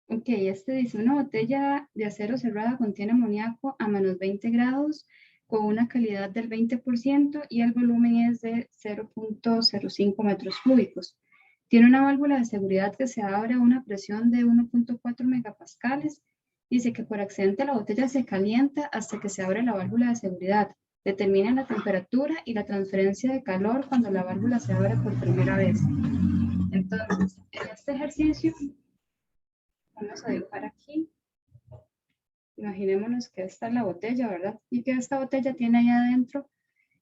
Ok, este dice, una botella de acero cerrada contiene amoníaco a menos 20 grados con una calidad del 20% y el volumen es de 0.05 metros cúbicos. Tiene una válvula de seguridad que se abre a una presión de 1.4 megapascales. Dice que por accidente la botella se calienta hasta que se abre la válvula de seguridad. Determina la temperatura y la transferencia de calor cuando la válvula se abre por primera vez. Entonces, en este ejercicio, vamos a dibujar aquí. Imaginémonos que esta es la botella, ¿verdad? Y que esta botella tiene ahí adentro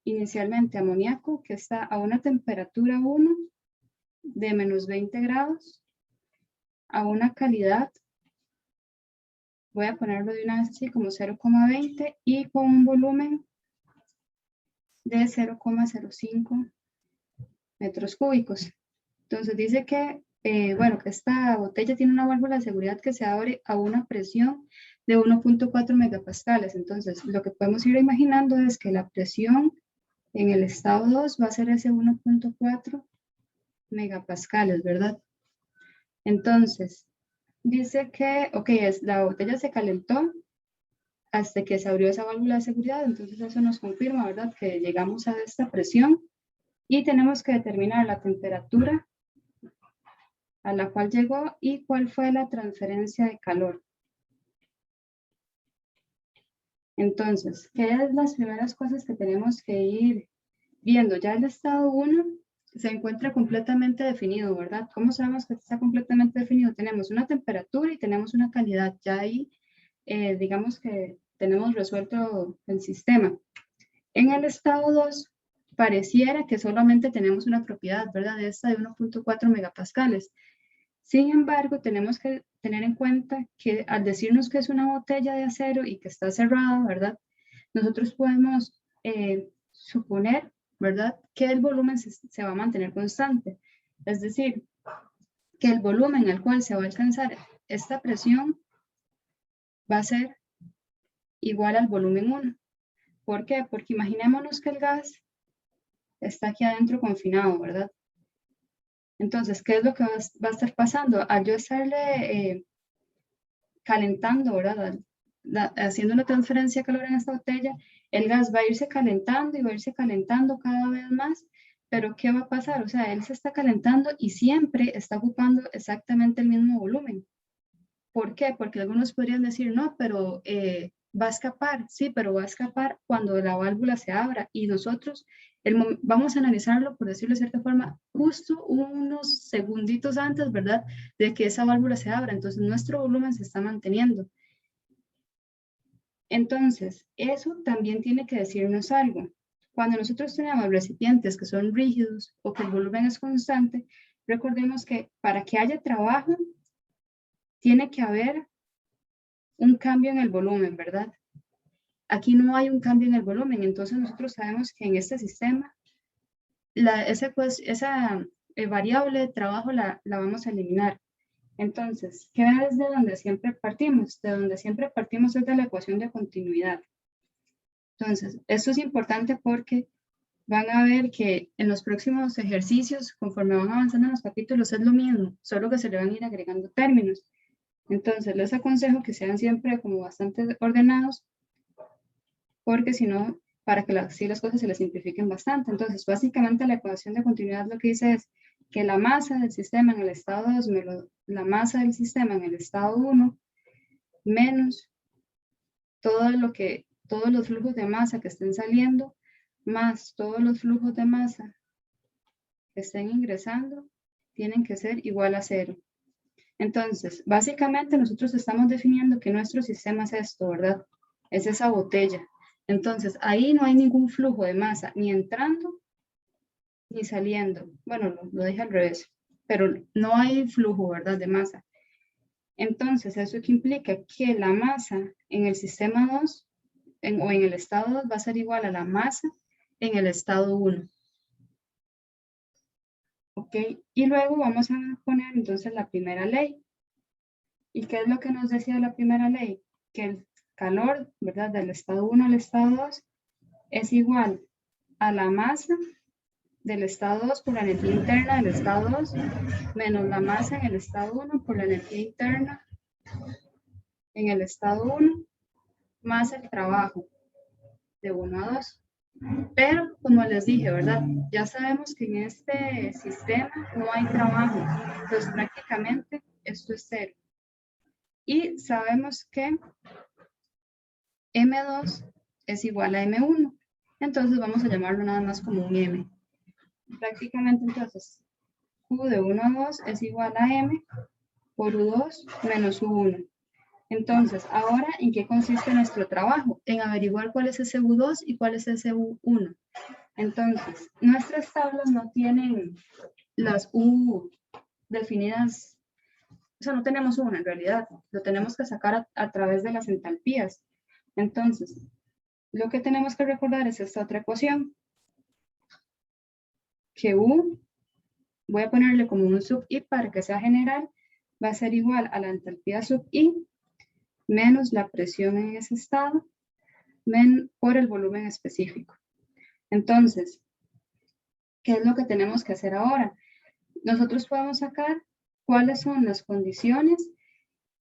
inicialmente amoníaco que está a una temperatura 1 de menos 20 grados, a una calidad, voy a ponerlo de una vez así como 0,20 y con un volumen de 0,05 metros cúbicos. Entonces dice que, bueno, que esta botella tiene una válvula de seguridad que se abre a una presión de 1.4 megapascales. Entonces, lo que podemos ir imaginando es que la presión en el estado 2 va a ser ese 1.4 megapascales, ¿verdad? Entonces, dice que, ok, la botella se calentó hasta que se abrió esa válvula de seguridad, entonces eso nos confirma, ¿verdad? Que llegamos a esta presión y tenemos que determinar la temperatura a la cual llegó y cuál fue la transferencia de calor. Entonces, ¿qué es las primeras cosas que tenemos que ir viendo? Ya el estado 1 se encuentra completamente definido, ¿verdad? ¿Cómo sabemos que está completamente definido? Tenemos una temperatura y tenemos una calidad. Ya ahí, digamos que tenemos resuelto el sistema. En el estado 2, pareciera que solamente tenemos una propiedad, ¿verdad? Esta de 1.4 megapascales. Sin embargo, tenemos que tener en cuenta que al decirnos que es una botella de acero y que está cerrada, ¿verdad? Nosotros podemos suponer, ¿verdad? Que el volumen se va a mantener constante. Es decir, que el volumen al cual se va a alcanzar esta presión va a ser igual al volumen 1. ¿Por qué? Porque imaginémonos que el gas está aquí adentro confinado, ¿verdad? Entonces, ¿qué es lo que va a estar pasando? Al yo estarle calentando, ¿verdad? Haciendo una transferencia de calor en esta botella, el gas va a irse calentando y va a irse calentando cada vez más, pero ¿qué va a pasar? O sea, él se está calentando y siempre está ocupando exactamente el mismo volumen. ¿Por qué? Porque algunos podrían decir, no, pero va a escapar, sí, pero va a escapar cuando la válvula se abra y nosotros vamos a analizarlo, por decirlo de cierta forma, justo unos segunditos antes, ¿verdad? De que esa válvula se abra, entonces nuestro volumen se está manteniendo. Entonces, eso también tiene que decirnos algo. Cuando nosotros tenemos recipientes que son rígidos o que el volumen es constante, recordemos que para que haya trabajo, tiene que haber un cambio en el volumen, ¿verdad? Aquí no hay un cambio en el volumen, entonces nosotros sabemos que en este sistema esa variable de trabajo la vamos a eliminar. Entonces, ¿qué es de donde siempre partimos? De donde siempre partimos es de la ecuación de continuidad. Entonces, esto es importante porque van a ver que en los próximos ejercicios, conforme van avanzando en los capítulos, es lo mismo, solo que se le van a ir agregando términos. Entonces, les aconsejo que sean siempre como bastante ordenados, porque si no, para que así las cosas se les simplifiquen bastante. Entonces, básicamente la ecuación de continuidad lo que dice es que la masa del sistema en el estado 2 menos la masa del sistema en el estado 1 menos todos los flujos de masa que estén saliendo más todos los flujos de masa que estén ingresando tienen que ser igual a 0. Entonces, básicamente nosotros estamos definiendo que nuestro sistema es esto, ¿verdad? Es esa botella. Entonces, ahí no hay ningún flujo de masa, ni entrando, ni saliendo. Bueno, lo dije al revés, pero no hay flujo, ¿verdad? De masa. Entonces, ¿eso qué implica? Que la masa en el sistema 2, o en el estado 2, va a ser igual a la masa en el estado 1. ¿Ok? Y luego vamos a poner entonces la primera ley. ¿Y qué es lo que nos decía la primera ley? Que el calor, ¿verdad? Del estado 1 al estado 2 es igual a la masa del estado 2 por la energía interna del estado 2 menos la masa en el estado 1 por la energía interna en el estado 1 más el trabajo de 1 a 2. Pero, como les dije, ¿verdad? Ya sabemos que en este sistema no hay trabajo. Entonces, prácticamente esto es 0. Y sabemos que M2 es igual a M1. Entonces, vamos a llamarlo nada más como un M. Prácticamente, entonces, Q de 1 a 2 es igual a M por U2 menos U1. Entonces, ahora, ¿en qué consiste nuestro trabajo? En averiguar cuál es ese U2 y cuál es ese U1. Entonces, nuestras tablas no tienen las U definidas, o sea, no tenemos una en realidad, lo tenemos que sacar a través de las entalpías. Entonces, lo que tenemos que recordar es esta otra ecuación, que U, voy a ponerle como un sub I para que sea general, va a ser igual a la entalpía sub I menos la presión en ese estado por el volumen específico. Entonces, ¿qué es lo que tenemos que hacer ahora? Nosotros podemos sacar cuáles son las condiciones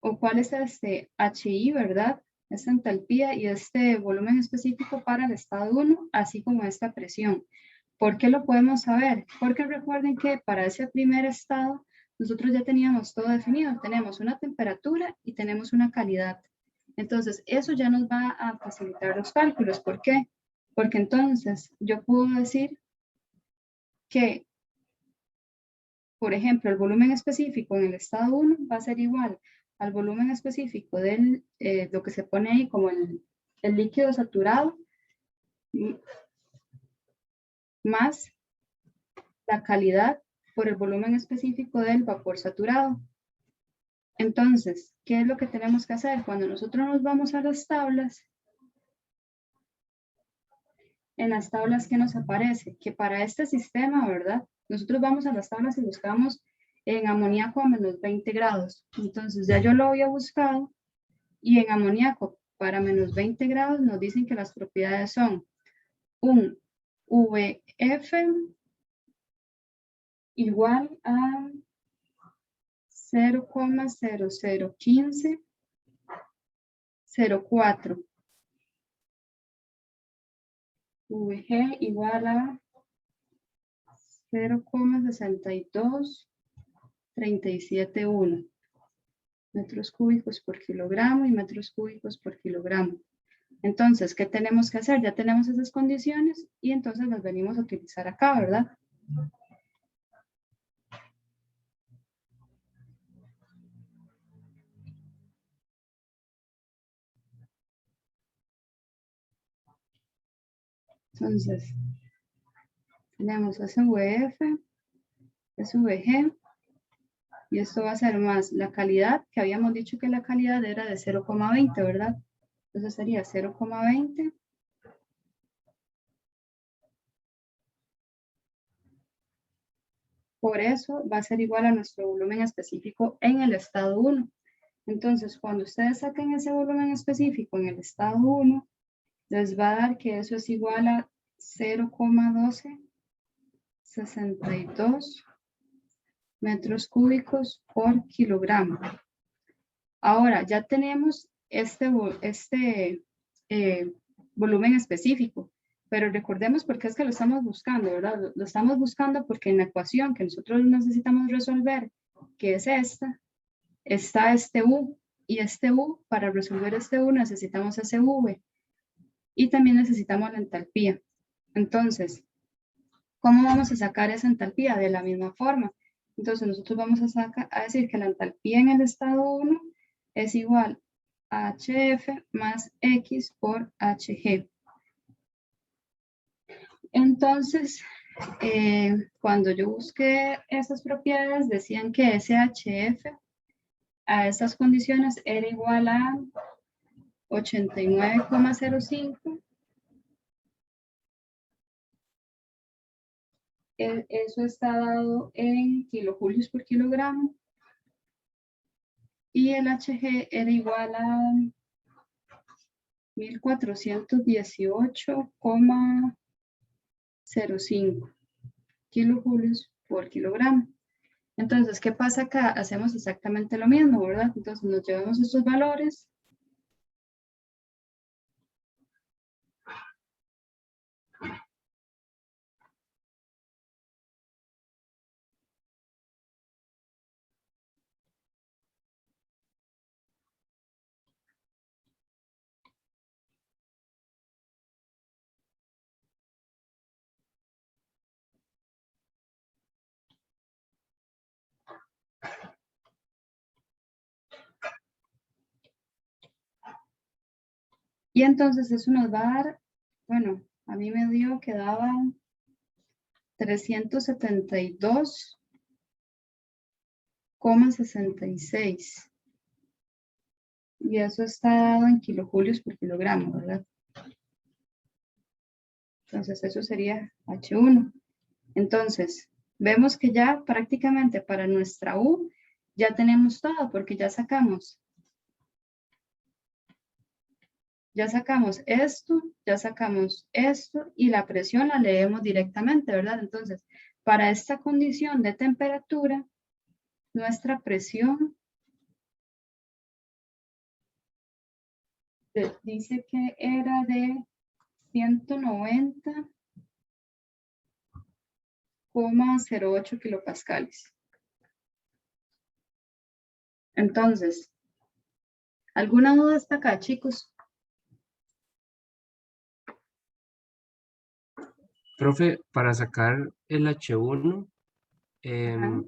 o cuál es este HI, ¿verdad? Esta entalpía y este volumen específico para el estado 1, así como esta presión. ¿Por qué lo podemos saber? Porque recuerden que para ese primer estado nosotros ya teníamos todo definido. Tenemos una temperatura y tenemos una calidad. Entonces, eso ya nos va a facilitar los cálculos. ¿Por qué? Porque entonces yo puedo decir que, por ejemplo, el volumen específico en el estado 1 va a ser igual al volumen específico de lo que se pone ahí como el líquido saturado más la calidad por el volumen específico del vapor saturado. Entonces, ¿qué es lo que tenemos que hacer? Cuando nosotros nos vamos a las tablas, en las tablas que nos aparece, que para este sistema, ¿verdad? Nosotros vamos a las tablas y buscamos en amoníaco a menos 20 grados. Entonces, ya yo lo había buscado y en amoníaco para menos 20 grados nos dicen que las propiedades son un VF igual a 0,001504. VG igual a 0,62371 metros cúbicos por kilogramo y metros cúbicos por kilogramo. Entonces, ¿qué tenemos que hacer? Ya tenemos esas condiciones y entonces las venimos a utilizar acá, ¿verdad? Entonces, tenemos SVF, SVG, y esto va a ser más la calidad, que habíamos dicho que la calidad era de 0,20, ¿verdad? Entonces sería 0,20 por eso va a ser igual a nuestro volumen específico en el estado 1. Entonces, cuando ustedes saquen ese volumen específico en el estado 1, les va a dar que eso es igual a 0,1262 metros cúbicos por kilogramo. Ahora, ya tenemos este volumen específico, pero recordemos por qué es que lo estamos buscando, ¿verdad? Lo estamos buscando porque en la ecuación que nosotros necesitamos resolver, que es esta, está este U, y este U, para resolver este U necesitamos ese V, y también necesitamos la entalpía. Entonces, ¿cómo vamos a sacar esa entalpía? De la misma forma. Entonces, nosotros vamos a decir que la entalpía en el estado 1 es igual a HF más X por HG. Entonces, cuando yo busqué esas propiedades, decían que ese HF a esas condiciones era igual a 89,05. Eso está dado en kilojulios por kilogramo. Y el HG era igual a 1418,05 kilojulios por kilogramo. Entonces, ¿qué pasa acá? Hacemos exactamente lo mismo, ¿verdad? Entonces nos llevamos estos valores. Y entonces eso nos va a dar, bueno, a mí me dio que daba 372,66. Y eso está dado en kilojulios por kilogramo, ¿verdad? Entonces eso sería H1. Entonces, vemos que ya prácticamente para nuestra U ya tenemos todo porque ya sacamos esto y la presión la leemos directamente, ¿verdad? Entonces, para esta condición de temperatura, nuestra presión dice que era de 190,08 kilopascales. Entonces, ¿alguna duda hasta acá, chicos? Profe, para sacar el H1, Ajá.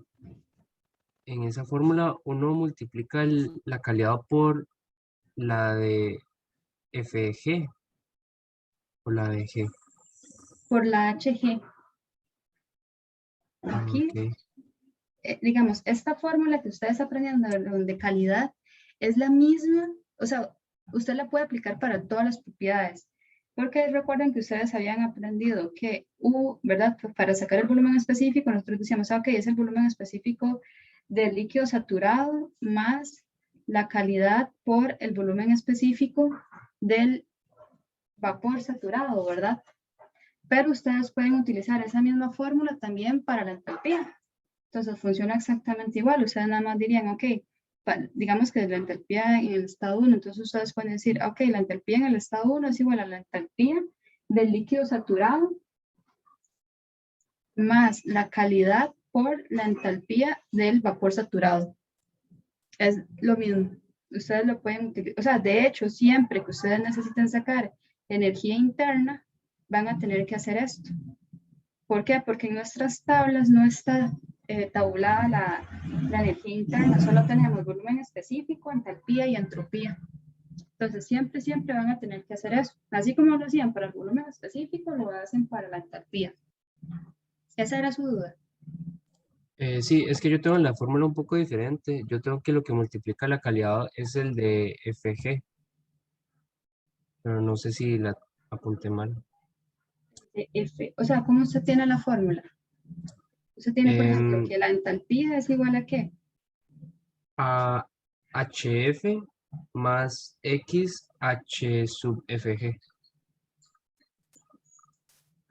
en esa fórmula uno multiplica la calidad por la de FG o la de G. Por la HG. Ah, Aquí, ok. digamos, esta fórmula que ustedes aprendieron de calidad es la misma, o sea, usted la puede aplicar para todas las propiedades, porque recuerden que ustedes habían aprendido que U, ¿verdad? Para sacar el volumen específico, nosotros decíamos, ok, es el volumen específico del líquido saturado más la calidad por el volumen específico del vapor saturado, ¿verdad? Pero ustedes pueden utilizar esa misma fórmula también para la entalpía. Entonces funciona exactamente igual. Ustedes nada más dirían, ok, digamos que la entalpía en el estado 1, entonces ustedes pueden decir, ok, la entalpía en el estado 1 es igual a la entalpía del líquido saturado más la calidad por la entalpía del vapor saturado. Es lo mismo. Ustedes lo pueden utilizar. O sea, de hecho, siempre que ustedes necesiten sacar energía interna, van a tener que hacer esto. ¿Por qué? Porque en nuestras tablas no está tabulada la energía interna, solo tenemos volumen específico, entalpía y entropía. Entonces, siempre van a tener que hacer eso. Así como lo hacían para el volumen específico, lo hacen para la entalpía. Esa era su duda. Sí, es que yo tengo la fórmula un poco diferente. Yo tengo que lo que multiplica la calidad es el de FG, pero no sé si la apunté mal. F. O sea, ¿cómo usted tiene la fórmula? Usted tiene, por ejemplo, Em, que la entalpía es igual a ¿qué? a HF más X H sub FG.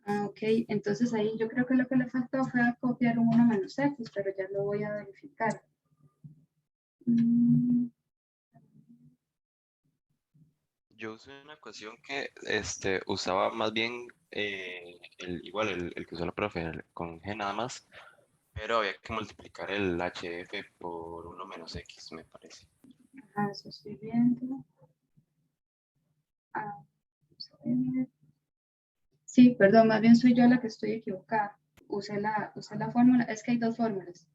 Ah, ok. Entonces ahí yo creo que lo que le faltó fue copiar un 1 menos X, pero ya lo voy a verificar. Mm. Yo usé una ecuación que usaba más bien igual el que usó la profe con G nada más, pero había que multiplicar el HF por 1 menos X, me parece. Ah, eso estoy viendo. Ah, vamos a ver. Sí, perdón, más bien soy yo la que estoy equivocada. Usé la fórmula, es que hay dos fórmulas.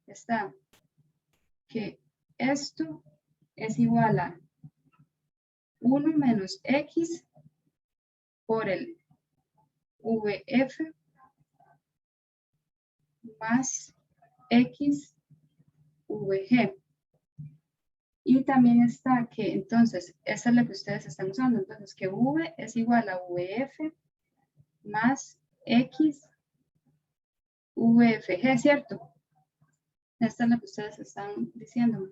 Está que esto es igual a 1 menos X por el VF más X VG. Y también está que entonces, esa es la que ustedes están usando, entonces que V es igual a VF más X VFG, ¿cierto? Esta es la que ustedes están diciendo.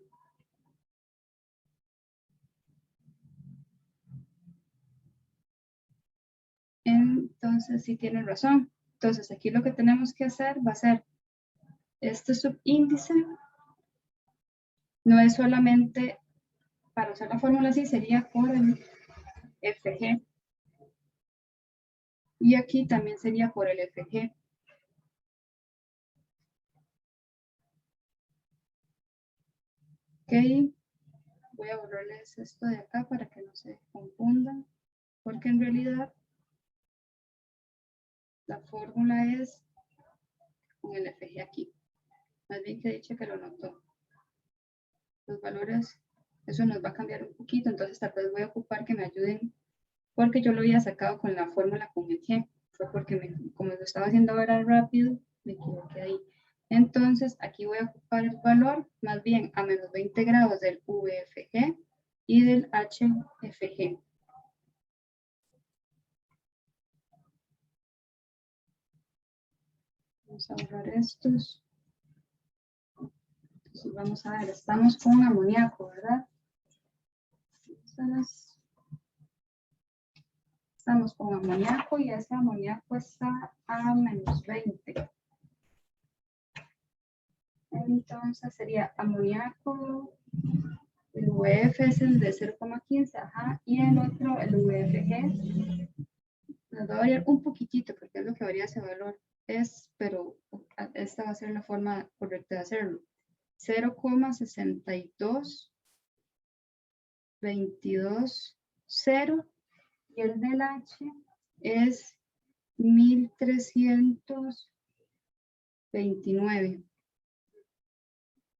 Entonces, sí tienen razón. Entonces, aquí lo que tenemos que hacer va a ser este subíndice no es solamente, para usar la fórmula así, sería por el FG. Y aquí también sería por el FG. Ok, voy a borrarles esto de acá para que no se confundan, porque en realidad la fórmula es con el FG aquí. Más bien que dicho que lo notó. Los valores, eso nos va a cambiar un poquito, entonces tal vez voy a ocupar que me ayuden, porque yo lo había sacado con la fórmula con el G. Fue porque como lo estaba haciendo ahora rápido, me equivoqué ahí. Entonces aquí voy a ocupar el valor más bien a menos 20 grados del VFG y del HFG. Vamos a borrar estos. Entonces vamos a ver, estamos con amoníaco, ¿verdad? Estamos con amoníaco y ese amoníaco está a menos 20. Entonces sería amoníaco, el VF es el de 0,15, ajá, y el otro, el VFG, nos va a variar un poquitito porque es lo que varía ese valor. Pero esta va a ser la forma correcta de hacerlo. 0,62220 y el del H es 1329.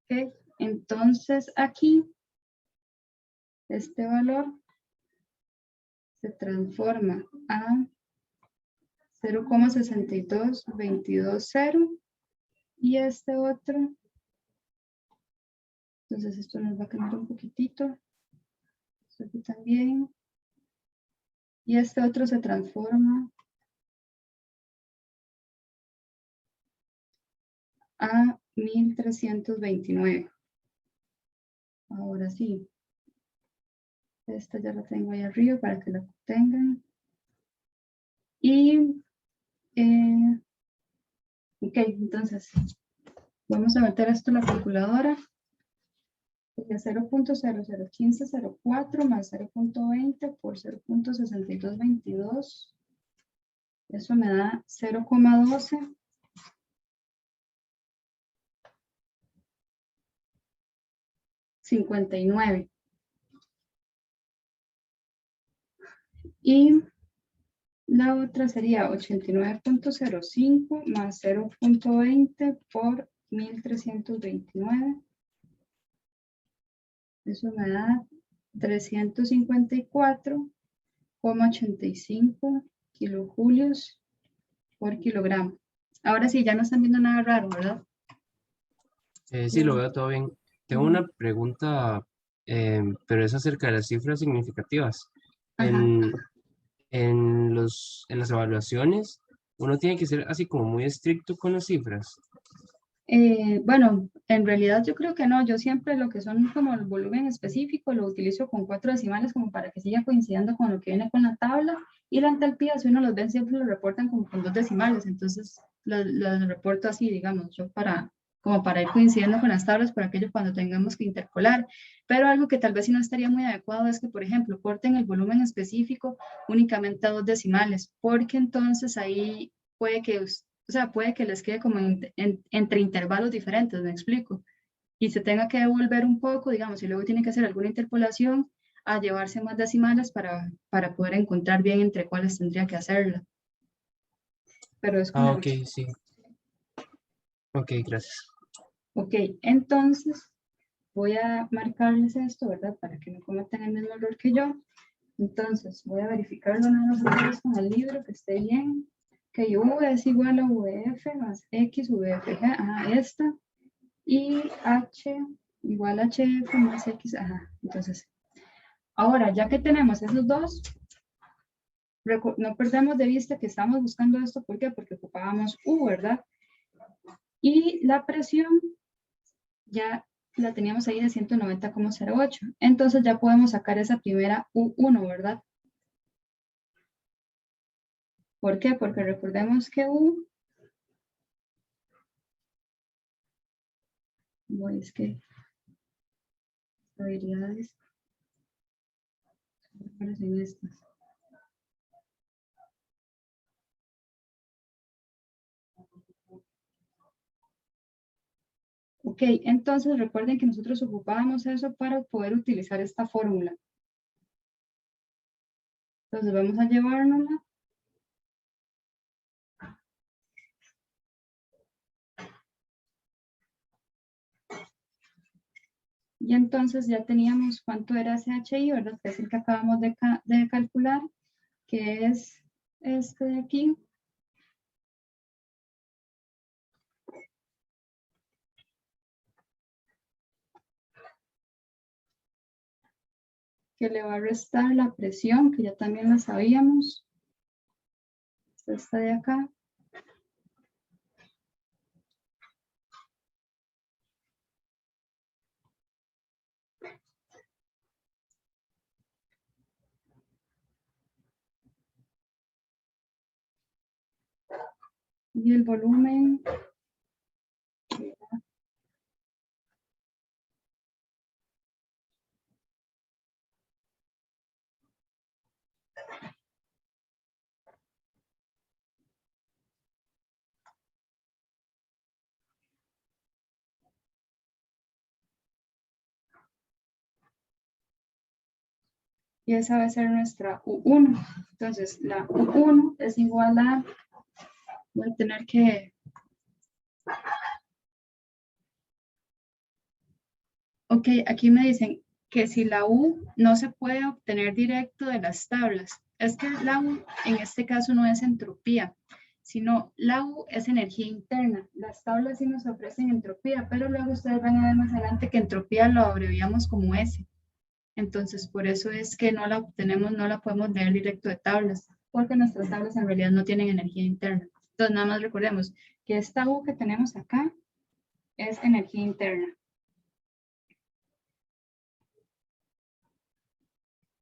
¿Ok? Entonces aquí este valor se transforma a 0,62220 y este otro, entonces esto nos va a cambiar un poquitito, esto aquí también, y este otro se transforma a 1329. Ahora sí, esta ya la tengo ahí arriba para que la tengan. Y, ok, entonces, vamos a meter esto en la calculadora. 0.001504 más 0.20 por 0.6222. Eso me da 0,12. $59. Y la otra sería 89.05 más 0.20 por 1329. Eso me da 354,85 kilojulios por kilogramo. Ahora sí, ya no están viendo nada raro, ¿verdad? Sí, lo veo todo bien. Tengo una pregunta, pero es acerca de las cifras significativas. Ajá. En las evaluaciones, uno tiene que ser así como muy estricto con las cifras. Bueno, en realidad yo creo que no, yo siempre lo que son como el volumen específico lo utilizo con 4 decimales como para que siga coincidiendo con lo que viene con la tabla, y la entalpía, si uno los ve, siempre lo reportan como con 2 decimales, entonces los reporto así, digamos, yo como para ir coincidiendo con las tablas para aquello cuando tengamos que interpolar. Pero algo que tal vez sí no estaría muy adecuado es que, por ejemplo, corten el volumen específico únicamente a 2 decimales, porque entonces ahí puede que puede que les quede como entre intervalos diferentes, me explico, y se tenga que devolver un poco, digamos, y luego tiene que hacer alguna interpolación a llevarse más decimales para poder encontrar bien entre cuáles tendría que hacerla. Pero es como... Ok, sí. Ok, gracias. Ok, entonces voy a marcarles esto, ¿verdad? Para que no cometan el mismo error que yo. Entonces voy a verificarlo nada más con el libro, que esté bien. Que V es igual a VF más X, VFG, ajá, esta. Y H igual a HF más X, ajá. Entonces, ahora ya que tenemos esos dos, no perdemos de vista que estamos buscando esto, ¿por qué? Porque ocupábamos U, ¿verdad? Y la presión ya la teníamos ahí de 190,08. Entonces ya podemos sacar esa primera U1, ¿verdad? ¿Por qué? Porque recordemos que U Voy, es que habilidades aparecen estas. Ok, entonces recuerden que nosotros ocupábamos eso para poder utilizar esta fórmula. Entonces vamos a llevárnosla. Y entonces ya teníamos cuánto era SHI, ¿verdad? Que es el que acabamos de calcular, que es este de aquí. Que le va a restar la presión, que ya también la sabíamos. Esta de acá. Y el volumen. Y esa va a ser nuestra U1. Entonces, la U1 es igual a, voy a tener que, ok, aquí me dicen que si la U no se puede obtener directo de las tablas, es que la U en este caso no es entropía, sino la U es energía interna. Las tablas sí nos ofrecen entropía, pero luego ustedes van a ver más adelante que entropía lo abreviamos como S. Entonces, por eso es que no la obtenemos, no la podemos leer directo de tablas, porque nuestras tablas en realidad no tienen energía interna. Entonces, nada más recordemos que esta U que tenemos acá es energía interna.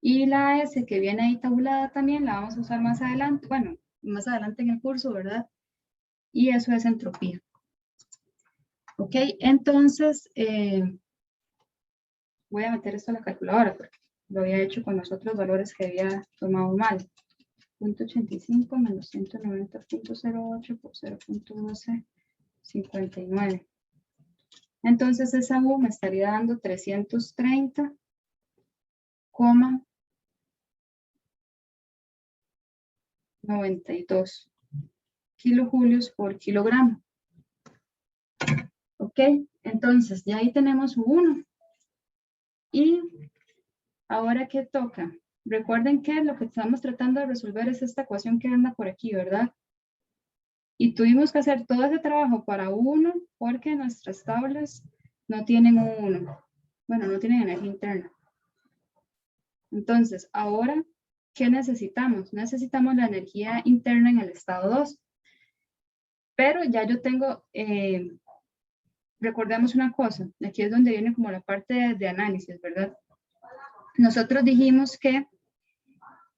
Y la S que viene ahí tabulada también la vamos a usar más adelante, bueno, más adelante en el curso, ¿verdad? Y eso es entropía. Ok, entonces, voy a meter esto a la calculadora porque lo había hecho con los otros valores que había tomado mal. 0.85 menos 190.08 por 0.1259. Entonces esa U me estaría dando 330,92 kilojulios por kilogramo. Ok, entonces ya ahí tenemos U1. Y ahora, ¿qué toca? Recuerden que lo que estamos tratando de resolver es esta ecuación que anda por aquí, ¿verdad? Y tuvimos que hacer todo ese trabajo para U1 porque nuestras tablas no tienen U1. Bueno, no tienen energía interna. Entonces, ahora, ¿qué necesitamos? Necesitamos la energía interna en el estado 2. Pero ya yo tengo, recordemos una cosa, aquí es donde viene como la parte de análisis, ¿verdad? Nosotros dijimos que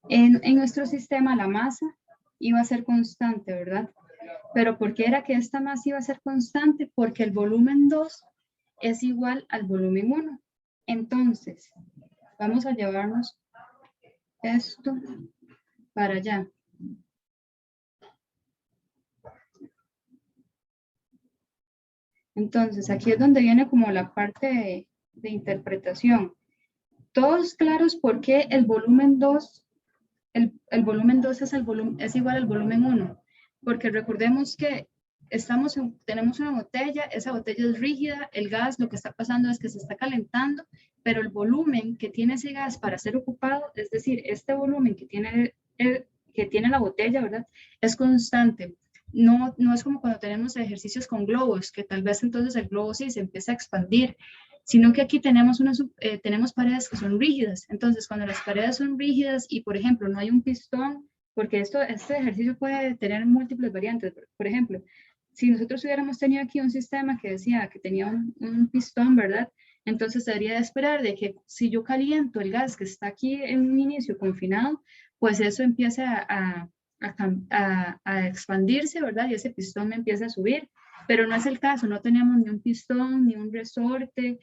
en nuestro sistema la masa iba a ser constante, ¿verdad? Pero ¿por qué era que esta masa iba a ser constante? Porque el volumen 2 es igual al volumen 1. Entonces, vamos a llevarnos esto para allá. Entonces, aquí es donde viene como la parte de interpretación. Todos claros por qué el volumen 2, el volumen 2 es igual al volumen 1. Porque recordemos que tenemos una botella, esa botella es rígida, el gas lo que está pasando es que se está calentando, pero el volumen que tiene ese gas para ser ocupado, es decir, este volumen que tiene la botella, ¿verdad? Es constante. No es como cuando tenemos ejercicios con globos, que tal vez entonces el globo sí se empieza a expandir, sino que aquí tenemos paredes que son rígidas. Entonces, cuando las paredes son rígidas y, por ejemplo, no hay un pistón, porque este ejercicio puede tener múltiples variantes. Por ejemplo, si nosotros hubiéramos tenido aquí un sistema que decía que tenía un pistón, ¿verdad? Entonces debería de esperar de que si yo caliento el gas que está aquí en un inicio confinado, pues eso empieza a expandirse, ¿verdad? Y ese pistón me empieza a subir. pero no es el caso, no tenemos ni un pistón, ni un resorte,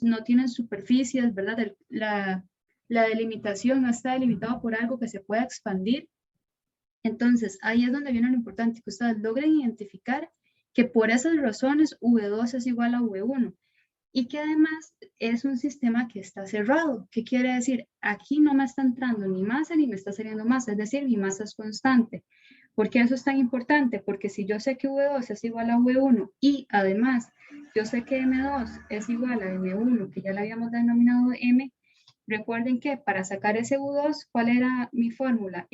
no tienen superficies, ¿verdad? La delimitación no está delimitada por algo que se pueda expandir. Entonces, ahí es donde viene lo importante, que ustedes logren identificar que por esas razones V2 es igual a V1 y que además es un sistema que está cerrado. ¿Qué quiere decir? Aquí no me está entrando ni masa ni me está saliendo masa, es decir, mi masa es constante. ¿Por qué eso es tan importante? Porque si yo sé que V2 es igual a V1 y además yo sé que M2 es igual a M1, que ya le habíamos denominado M, recuerden que para sacar ese U2, ¿cuál era mi fórmula?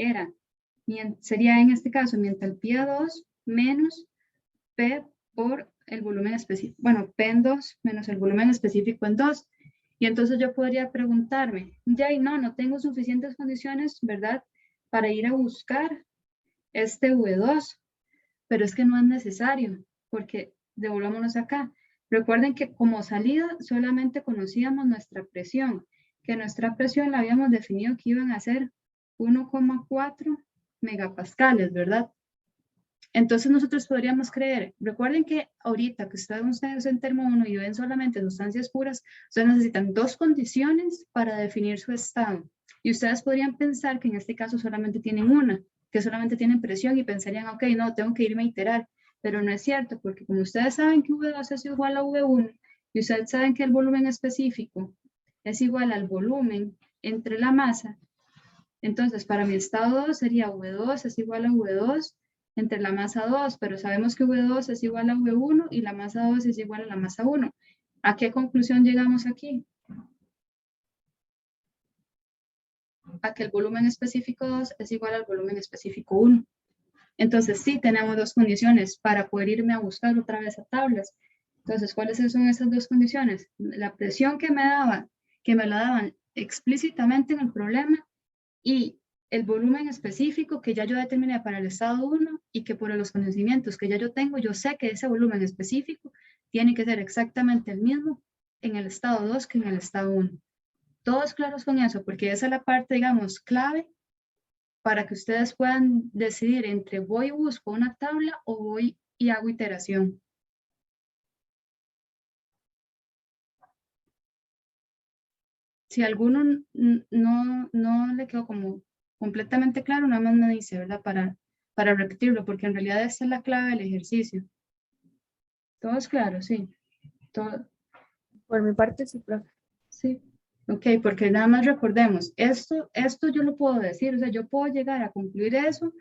Sería en este caso mi entalpía 2 menos P por el volumen específico, bueno, P en 2 menos el volumen específico en 2. Y entonces yo podría preguntarme, ya y no tengo suficientes condiciones, ¿verdad? Para ir a buscar este V2, pero es que no es necesario, porque devolvámonos acá. Recuerden que como salida solamente conocíamos nuestra presión, que nuestra presión la habíamos definido que iban a ser 1,4 megapascales, ¿verdad? Entonces nosotros podríamos creer, recuerden que ahorita que ustedes en termo 1 y ven solamente sustancias puras, ustedes necesitan dos condiciones para definir su estado. Y ustedes podrían pensar que en este caso solamente tienen una, que solamente tienen presión y pensarían, ok, no, tengo que irme a iterar. Pero no es cierto, porque como ustedes saben que V2 es igual a V1 y ustedes saben que el volumen específico es igual al volumen entre la masa, entonces para mi estado 2 sería V2 es igual a V2 entre la masa 2, pero sabemos que V2 es igual a V1 y la masa 2 es igual a la masa 1. ¿A qué conclusión llegamos aquí? A que el volumen específico 2 es igual al volumen específico 1. Entonces sí tenemos dos condiciones para poder irme a buscar otra vez a tablas. Entonces, ¿cuáles son esas dos condiciones? La presión que me la daban explícitamente en el problema y el volumen específico que ya yo determiné para el estado 1 y que por los conocimientos que ya yo tengo, yo sé que ese volumen específico tiene que ser exactamente el mismo en el estado 2 que en el estado 1. Todos claros con eso, porque esa es la parte, digamos, clave para que ustedes puedan decidir entre voy y busco una tabla o voy y hago iteración. Si alguno no le quedó como completamente claro, nada más me dice, ¿verdad? Para repetirlo, porque en realidad esa es la clave del ejercicio. ¿Todo es claro? Sí. Todo. Por mi parte, sí, profe. Sí. Ok, porque nada más recordemos, esto yo lo puedo decir, o sea, yo puedo llegar a concluir eso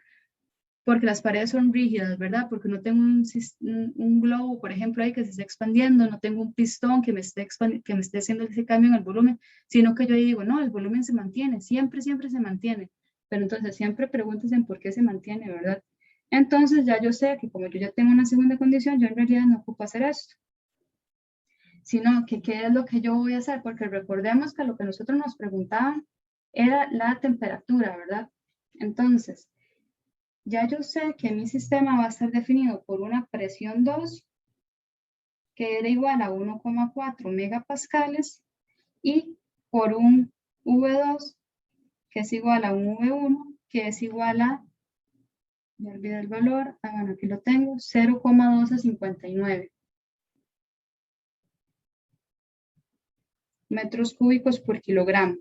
porque las paredes son rígidas, ¿verdad? Porque no tengo un globo, por ejemplo, ahí que se esté expandiendo, no tengo un pistón que me esté haciendo ese cambio en el volumen, sino que yo digo, no, el volumen se mantiene, siempre se mantiene. Pero entonces siempre pregúntense por qué se mantiene, ¿verdad? Entonces ya yo sé que como yo ya tengo una segunda condición, yo en realidad no ocupo hacer esto. Sino que qué es lo que yo voy a hacer, porque recordemos que lo que nosotros nos preguntaban era la temperatura, ¿verdad? Entonces, ya yo sé que mi sistema va a estar definido por una presión 2, que era igual a 1,4 megapascales, y por un V2, que es igual a un V1, que es igual a, me olvidé el valor, bueno, aquí lo tengo, 0,1259 metros cúbicos por kilogramo.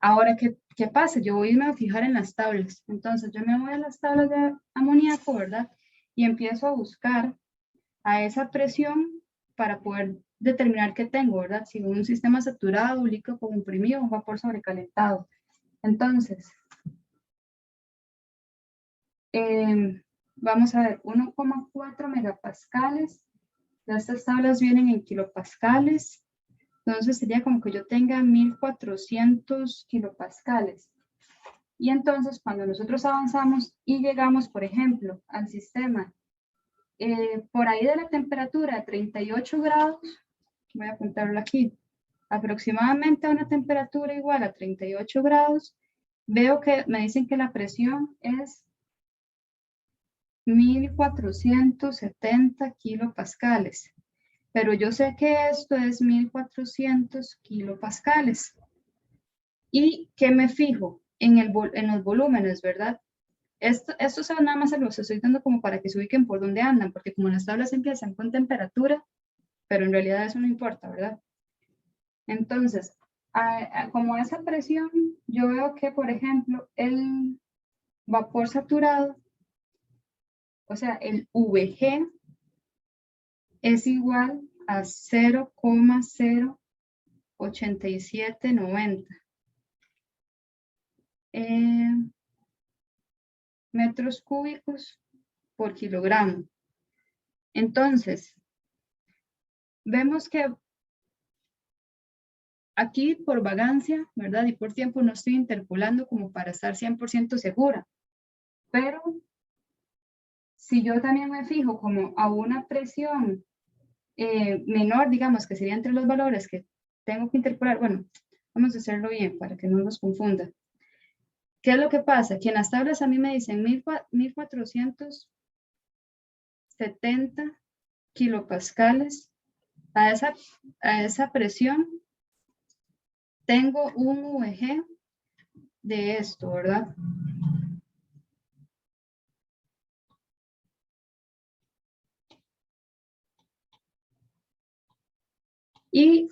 Ahora, ¿qué pasa? Yo voy a irme a fijar en las tablas. Entonces, yo me voy a las tablas de amoníaco, ¿verdad? Y empiezo a buscar a esa presión para poder determinar qué tengo, ¿verdad? Si un sistema saturado, un líquido comprimido, un vapor sobrecalentado. Entonces, vamos a ver, 1,4 megapascales. Estas tablas vienen en kilopascales. Entonces sería como que yo tenga 1400 kilopascales. Y entonces cuando nosotros avanzamos y llegamos, por ejemplo, al sistema por ahí de la temperatura a 38 grados, voy a apuntarlo aquí, aproximadamente a una temperatura igual a 38 grados, veo que me dicen que la presión es 1470 kilopascales. Pero yo sé que esto es 1400 kilopascales. ¿Y qué me fijo? En los volúmenes, ¿verdad? Esto nada más se los estoy dando como para que se ubiquen por dónde andan, porque como las tablas empiezan con temperatura, pero en realidad eso no importa, ¿verdad? Entonces, como esa presión, yo veo que, por ejemplo, el vapor saturado, o sea, el VG es igual a 0,08790 metros cúbicos por kilogramo. Entonces, vemos que aquí por vagancia, ¿verdad? Y por tiempo no estoy interpolando como para estar 100% segura. Pero si yo también me fijo como a una presión menor, digamos, que sería entre los valores que tengo que interpolar, bueno, vamos a hacerlo bien para que no nos confunda. ¿Qué es lo que pasa? Que en las tablas a mí me dicen 1470 kilopascales. A esa presión tengo un VG de esto, ¿verdad? Y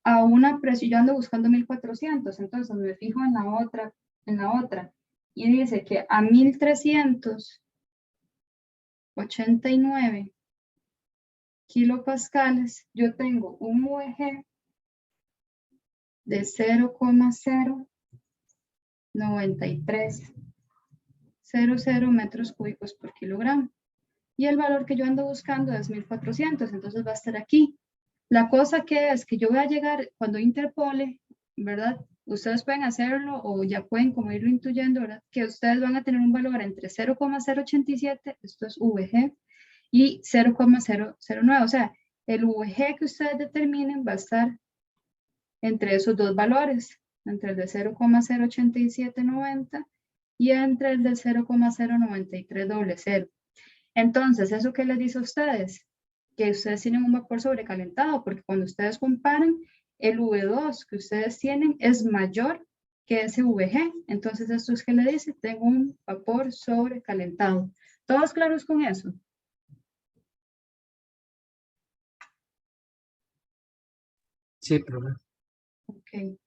a una presión, yo ando buscando 1400, entonces me fijo en la otra, y dice que a 1389 kilopascales, yo tengo un VG de 0,09300 metros cúbicos por kilogramo. Y el valor que yo ando buscando es 1400, entonces va a estar aquí. La cosa que es que yo voy a llegar, cuando interpole, ¿verdad? Ustedes pueden hacerlo o ya pueden como irlo intuyendo, ¿verdad? Que ustedes van a tener un valor entre 0,087, esto es VG, y 0,009. O sea, el VG que ustedes determinen va a estar entre esos dos valores, entre el de 0,08790 y entre el del 0,09300. Entonces, ¿eso qué les dice a ustedes? Que ustedes tienen un vapor sobrecalentado, porque cuando ustedes comparan, el V2 que ustedes tienen es mayor que ese VG. Entonces, esto es que le dice, tengo un vapor sobrecalentado. ¿Todos claros con eso? Sí, profe. Ok.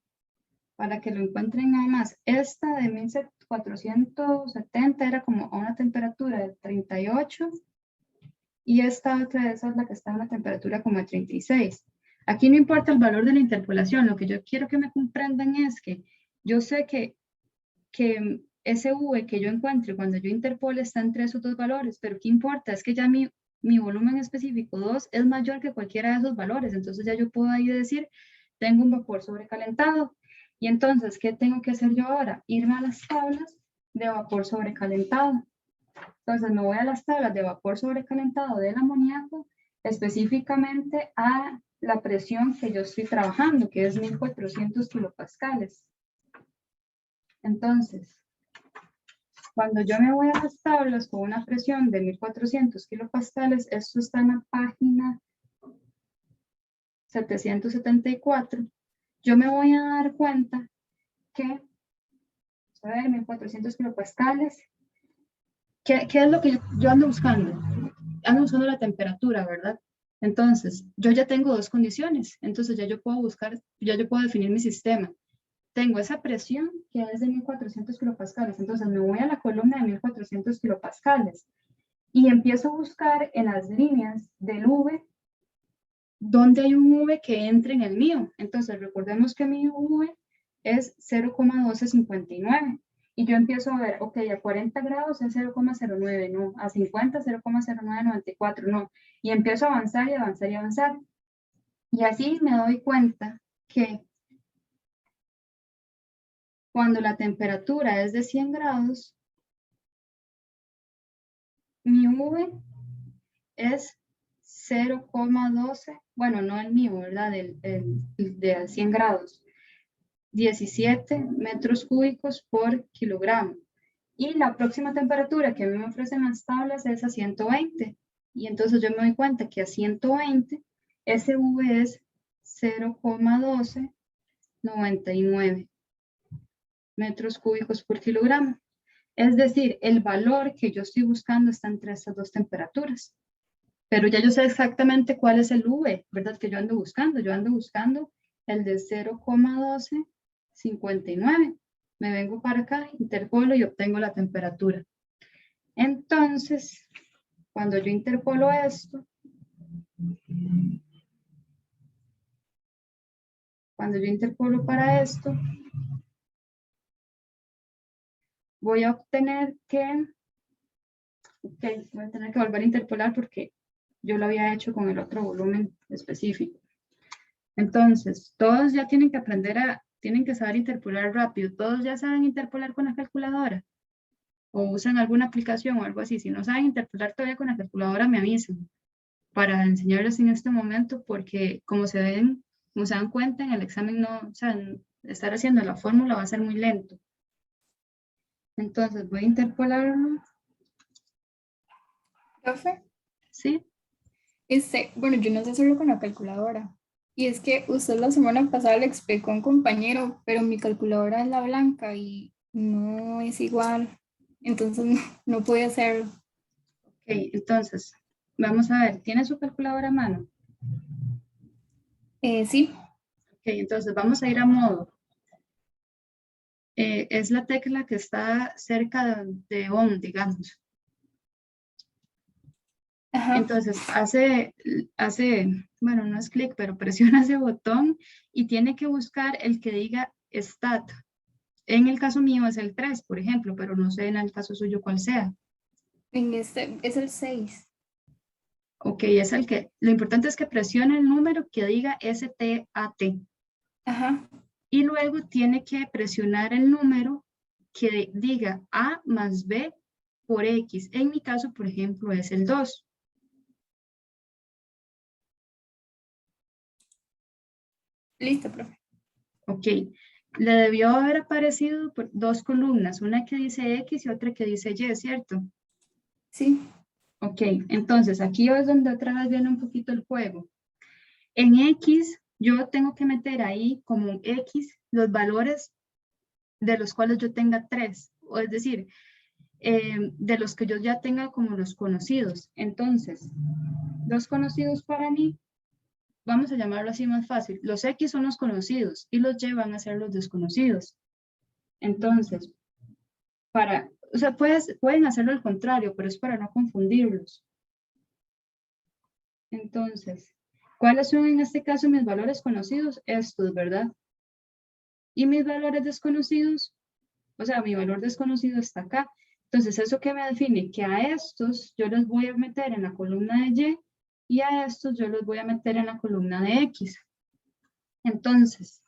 Para que lo encuentren nada más. Esta de 1470 era como a una temperatura de 38 y esta otra esa es la que está a una temperatura como de 36. Aquí no importa el valor de la interpolación, lo que yo quiero que me comprendan es que yo sé que ese V que yo encuentre cuando yo interpole está entre esos dos valores, pero ¿qué importa? Es que ya mi volumen específico 2 es mayor que cualquiera de esos valores, entonces ya yo puedo ahí decir, tengo un vapor sobrecalentado. Y entonces, ¿qué tengo que hacer yo ahora? Irme a las tablas de vapor sobrecalentado. Entonces me voy a las tablas de vapor sobrecalentado del amoníaco, específicamente a la presión que yo estoy trabajando, que es 1400 kilopascales. Entonces, cuando yo me voy a las tablas con una presión de 1400 kilopascales, esto está en la página 774, yo me voy a dar cuenta que, a ver, 1400 kilopascales, ¿qué es lo que yo ando buscando? Ando buscando la temperatura, ¿verdad? Entonces, yo ya tengo dos condiciones, entonces ya yo puedo buscar, ya yo puedo definir mi sistema. Tengo esa presión que es de 1400 kilopascales, entonces me voy a la columna de 1400 kilopascales y empiezo a buscar en las líneas del V donde hay un V que entre en el mío. Entonces recordemos que mi V es 0,1259 y yo empiezo a ver, ok, a 40 grados es 0,09, no, a 50 0,0994, no, y empiezo a avanzar y avanzar y avanzar. Y así me doy cuenta que cuando la temperatura es de 100 grados, mi V es 0,12, bueno, no el mío, ¿verdad? El de 100 grados, 17 metros cúbicos por kilogramo. Y la próxima temperatura que a mí me ofrecen las tablas es a 120. Y entonces yo me doy cuenta que a 120 ese V es 0,1299 metros cúbicos por kilogramo. Es decir, el valor que yo estoy buscando está entre estas dos temperaturas. Pero ya yo sé exactamente cuál es el V, ¿verdad? Que yo ando buscando. Yo ando buscando el de 0,1259. Me vengo para acá, interpolo y obtengo la temperatura. Entonces, cuando yo interpolo esto, cuando yo interpolo para esto, voy a obtener que, ok, voy a tener que volver a interpolar porque yo lo había hecho con el otro volumen específico. Entonces, todos ya tienen que aprender tienen que saber interpolar rápido. Todos ya saben interpolar con la calculadora o usan alguna aplicación o algo así. Si no saben interpolar todavía con la calculadora, me avisan para enseñarles en este momento, porque como se dan cuenta, en el examen no, o sea, estar haciendo la fórmula va a ser muy lento. Entonces voy a interpolarlo. Profe, ¿Sí? bueno, yo no sé hacerlo con la calculadora. Y es que usted la semana pasada le explicó a un compañero, pero mi calculadora es la blanca y no es igual. Entonces no pude hacerlo. Ok, entonces, vamos a ver, ¿tiene su calculadora a mano? Sí, Ok, entonces vamos a ir a modo. Es la tecla que está cerca de on, digamos. ajá. Entonces bueno, no es clic, pero presiona ese botón y tiene que buscar el que diga stat. En el caso mío es el 3, por ejemplo, pero no sé en el caso suyo cuál sea. En este es el 6. Ok, es el que, lo importante es que presione el número que diga STAT. Ajá. Y luego tiene que presionar el número que diga A más B por X. En mi caso, por ejemplo, es el 2. Listo, profe. Ok, le debió haber aparecido por dos columnas, una que dice X y otra que dice Y, ¿cierto? Sí. Ok, entonces aquí es donde otra vez viene un poquito el juego. En X, yo tengo que meter ahí como X los valores de los cuales yo tenga 3, o es decir, de los que yo ya tenga como los conocidos. Entonces, los conocidos para mí, vamos a llamarlo así más fácil, los X son los conocidos y los Y van a ser los desconocidos. Entonces, o sea, pueden hacerlo al contrario, pero es para no confundirlos. Entonces, ¿cuáles son en este caso mis valores conocidos? Estos, ¿verdad? Y mis valores desconocidos, o sea, mi valor desconocido está acá. Entonces, ¿eso qué me define? Que a estos yo los voy a meter en la columna de Y a estos yo los voy a meter en la columna de X. Entonces,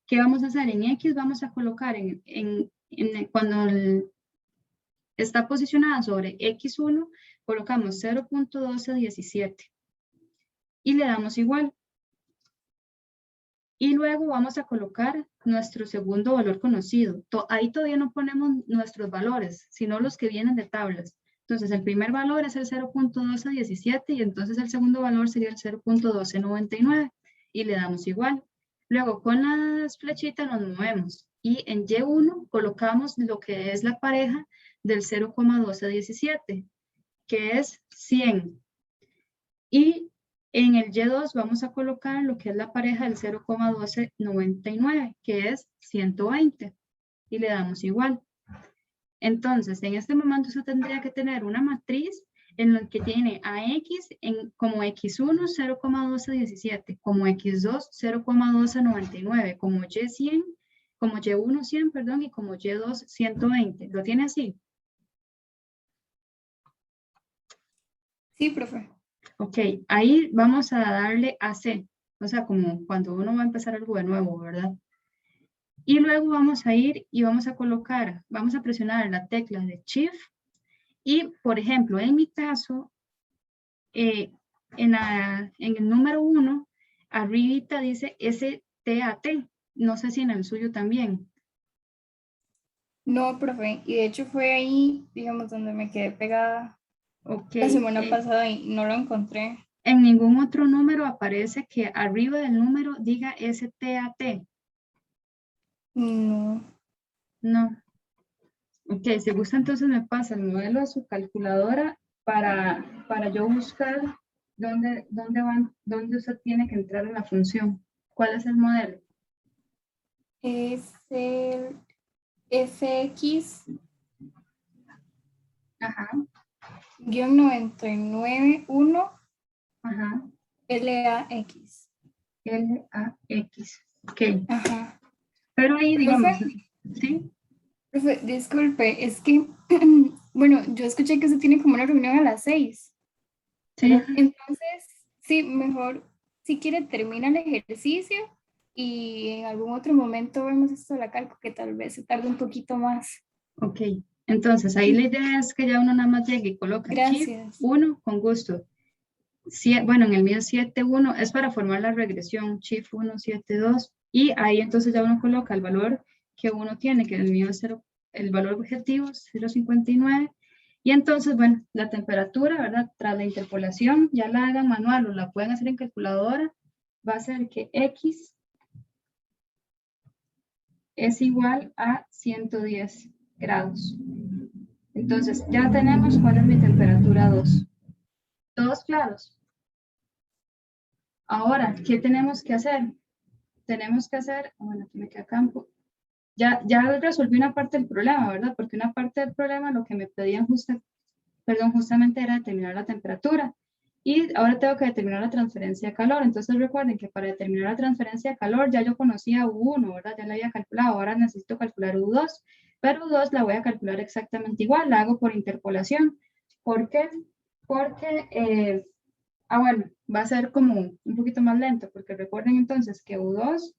¿qué vamos a hacer? En X vamos a colocar cuando está posicionada sobre X1, colocamos 0.1217 y le damos igual. Y luego vamos a colocar nuestro segundo valor conocido. Ahí todavía no ponemos nuestros valores, sino los que vienen de tablas. Entonces, el primer valor es el 0.1217 y entonces el segundo valor sería el 0.1299 y le damos igual. Luego, con las flechitas nos movemos y en Y1 colocamos lo que es la pareja del 0.1217, que es 100. Y en el Y2 vamos a colocar lo que es la pareja del 0,1299, que es 120. Y le damos igual. Entonces, en este momento usted tendría que tener una matriz en la que tiene a X como X1 0,1217, como X2 0,1299, como Y100, como Y1 100, perdón, y como Y2 120. ¿Lo tiene así? Sí, profe. Ok, ahí vamos a darle a C, o sea, como cuando uno va a empezar algo de nuevo, ¿verdad? Y luego vamos a ir y vamos a colocar, vamos a presionar la tecla de Shift y, por ejemplo, en mi caso, en el número 1, arribita dice STAT, no sé si en el suyo también. No, profe. Y de hecho fue ahí, digamos, donde me quedé pegada Ok, la semana pasada y no lo encontré. en ningún otro número aparece que arriba del número diga STAT. No. No. Ok, si gusta entonces me pasa el modelo a su calculadora para yo buscar dónde usted tiene que entrar en la función. ¿Cuál es el modelo? Es el FX Ajá, guión 991 ajá, LAX. LAX. Ok, Ajá. pero ahí digamos, Profe, ¿sí? profe, disculpe, es que, bueno, yo escuché que usted tiene como una reunión a las 6. Sí, Entonces, sí, mejor, si quiere, termina el ejercicio y en algún otro momento vemos esto de la calco, que tal vez se tarde un poquito más. ok. Entonces ahí la idea es que ya uno nada más llegue y coloca shift Gracias. 1 con gusto. Bueno, en el mío 7.1 es para formar la regresión, shift 1, 7.2, y ahí entonces ya uno coloca el valor que uno tiene, que en el mío es 0, el valor objetivo es 0.59, y entonces, bueno, la temperatura, ¿verdad? Tras la interpolación, ya la hagan manual o la pueden hacer en calculadora, va a ser que X es igual a 110 grados. Entonces, ya tenemos cuál es mi temperatura 2. ¿Todos claros? Ahora, ¿qué tenemos que hacer? Tenemos que hacer, bueno, aquí me queda campo. Ya resolví una parte del problema, ¿verdad? Porque una parte del problema lo que me pedían justamente era determinar la temperatura. Y ahora tengo que determinar la transferencia de calor. Entonces recuerden que para determinar la transferencia de calor ya yo conocía U1, ¿verdad? Ya la había calculado. Ahora necesito calcular U2. Pero U2 la voy a calcular exactamente igual. La hago por interpolación. ¿Por qué? Porque bueno, va a ser como un poquito más lento, porque recuerden entonces que U2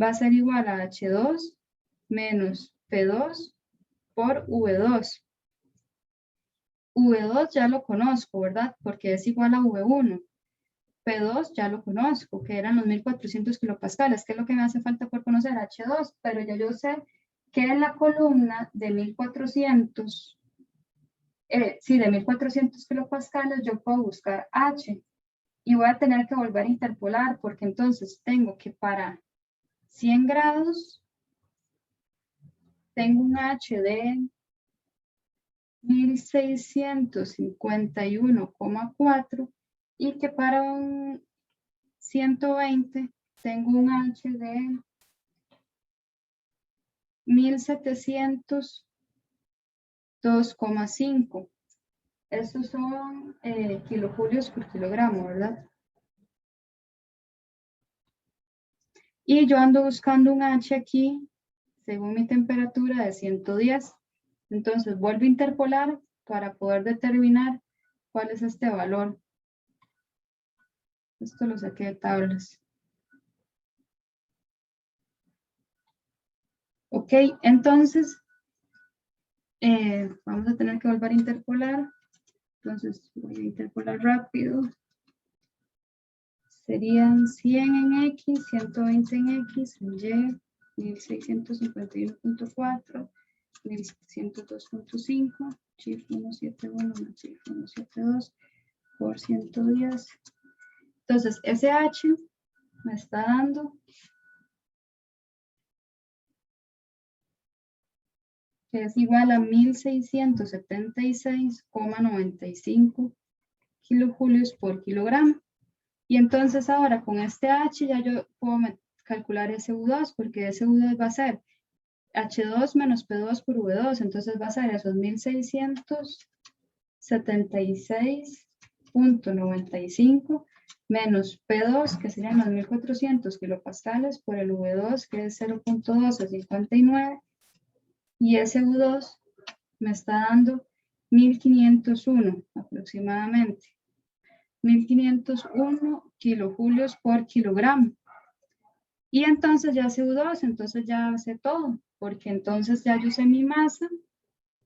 va a ser igual a H2 menos P2 por V2. V2 ya lo conozco, ¿verdad? Porque es igual a V1. P2 ya lo conozco, que eran los 1400 kilopascales, que es lo que me hace falta por conocer H2, pero ya yo sé que en la columna de 1400, de 1400 kilopascales yo puedo buscar H. Y voy a tener que volver a interpolar porque entonces tengo que para 100 grados tengo un H de 1651,4 y que para un 120 tengo un H de 1702,5. Estos son kilojulios por kilogramo, ¿verdad? Y yo ando buscando un H aquí, según mi temperatura, de 110. Entonces vuelvo a interpolar para poder determinar cuál es este valor. Esto lo saqué de tablas. Ok, entonces vamos a tener que volver a interpolar. Entonces voy a interpolar rápido. Serían 100 en X, 120 en X, en Y, 1651,4, 1702,5, shift 171 más shift 172 por 110. Entonces, ese H me está dando que es igual a 1676,95 kilojulios por kilogramo. Y entonces ahora con este H ya yo puedo calcular ese U2, porque ese U2 va a ser H2 menos P2 por V2, entonces va a ser esos 1676,95 menos P2, que serían los 1400 kilopascales, por el V2, que es 0.1259, y ese U2 me está dando 1501 aproximadamente. 1501 kilojulios por kilogramo. Y entonces ya sé U2, entonces ya sé todo, porque entonces ya yo sé mi masa,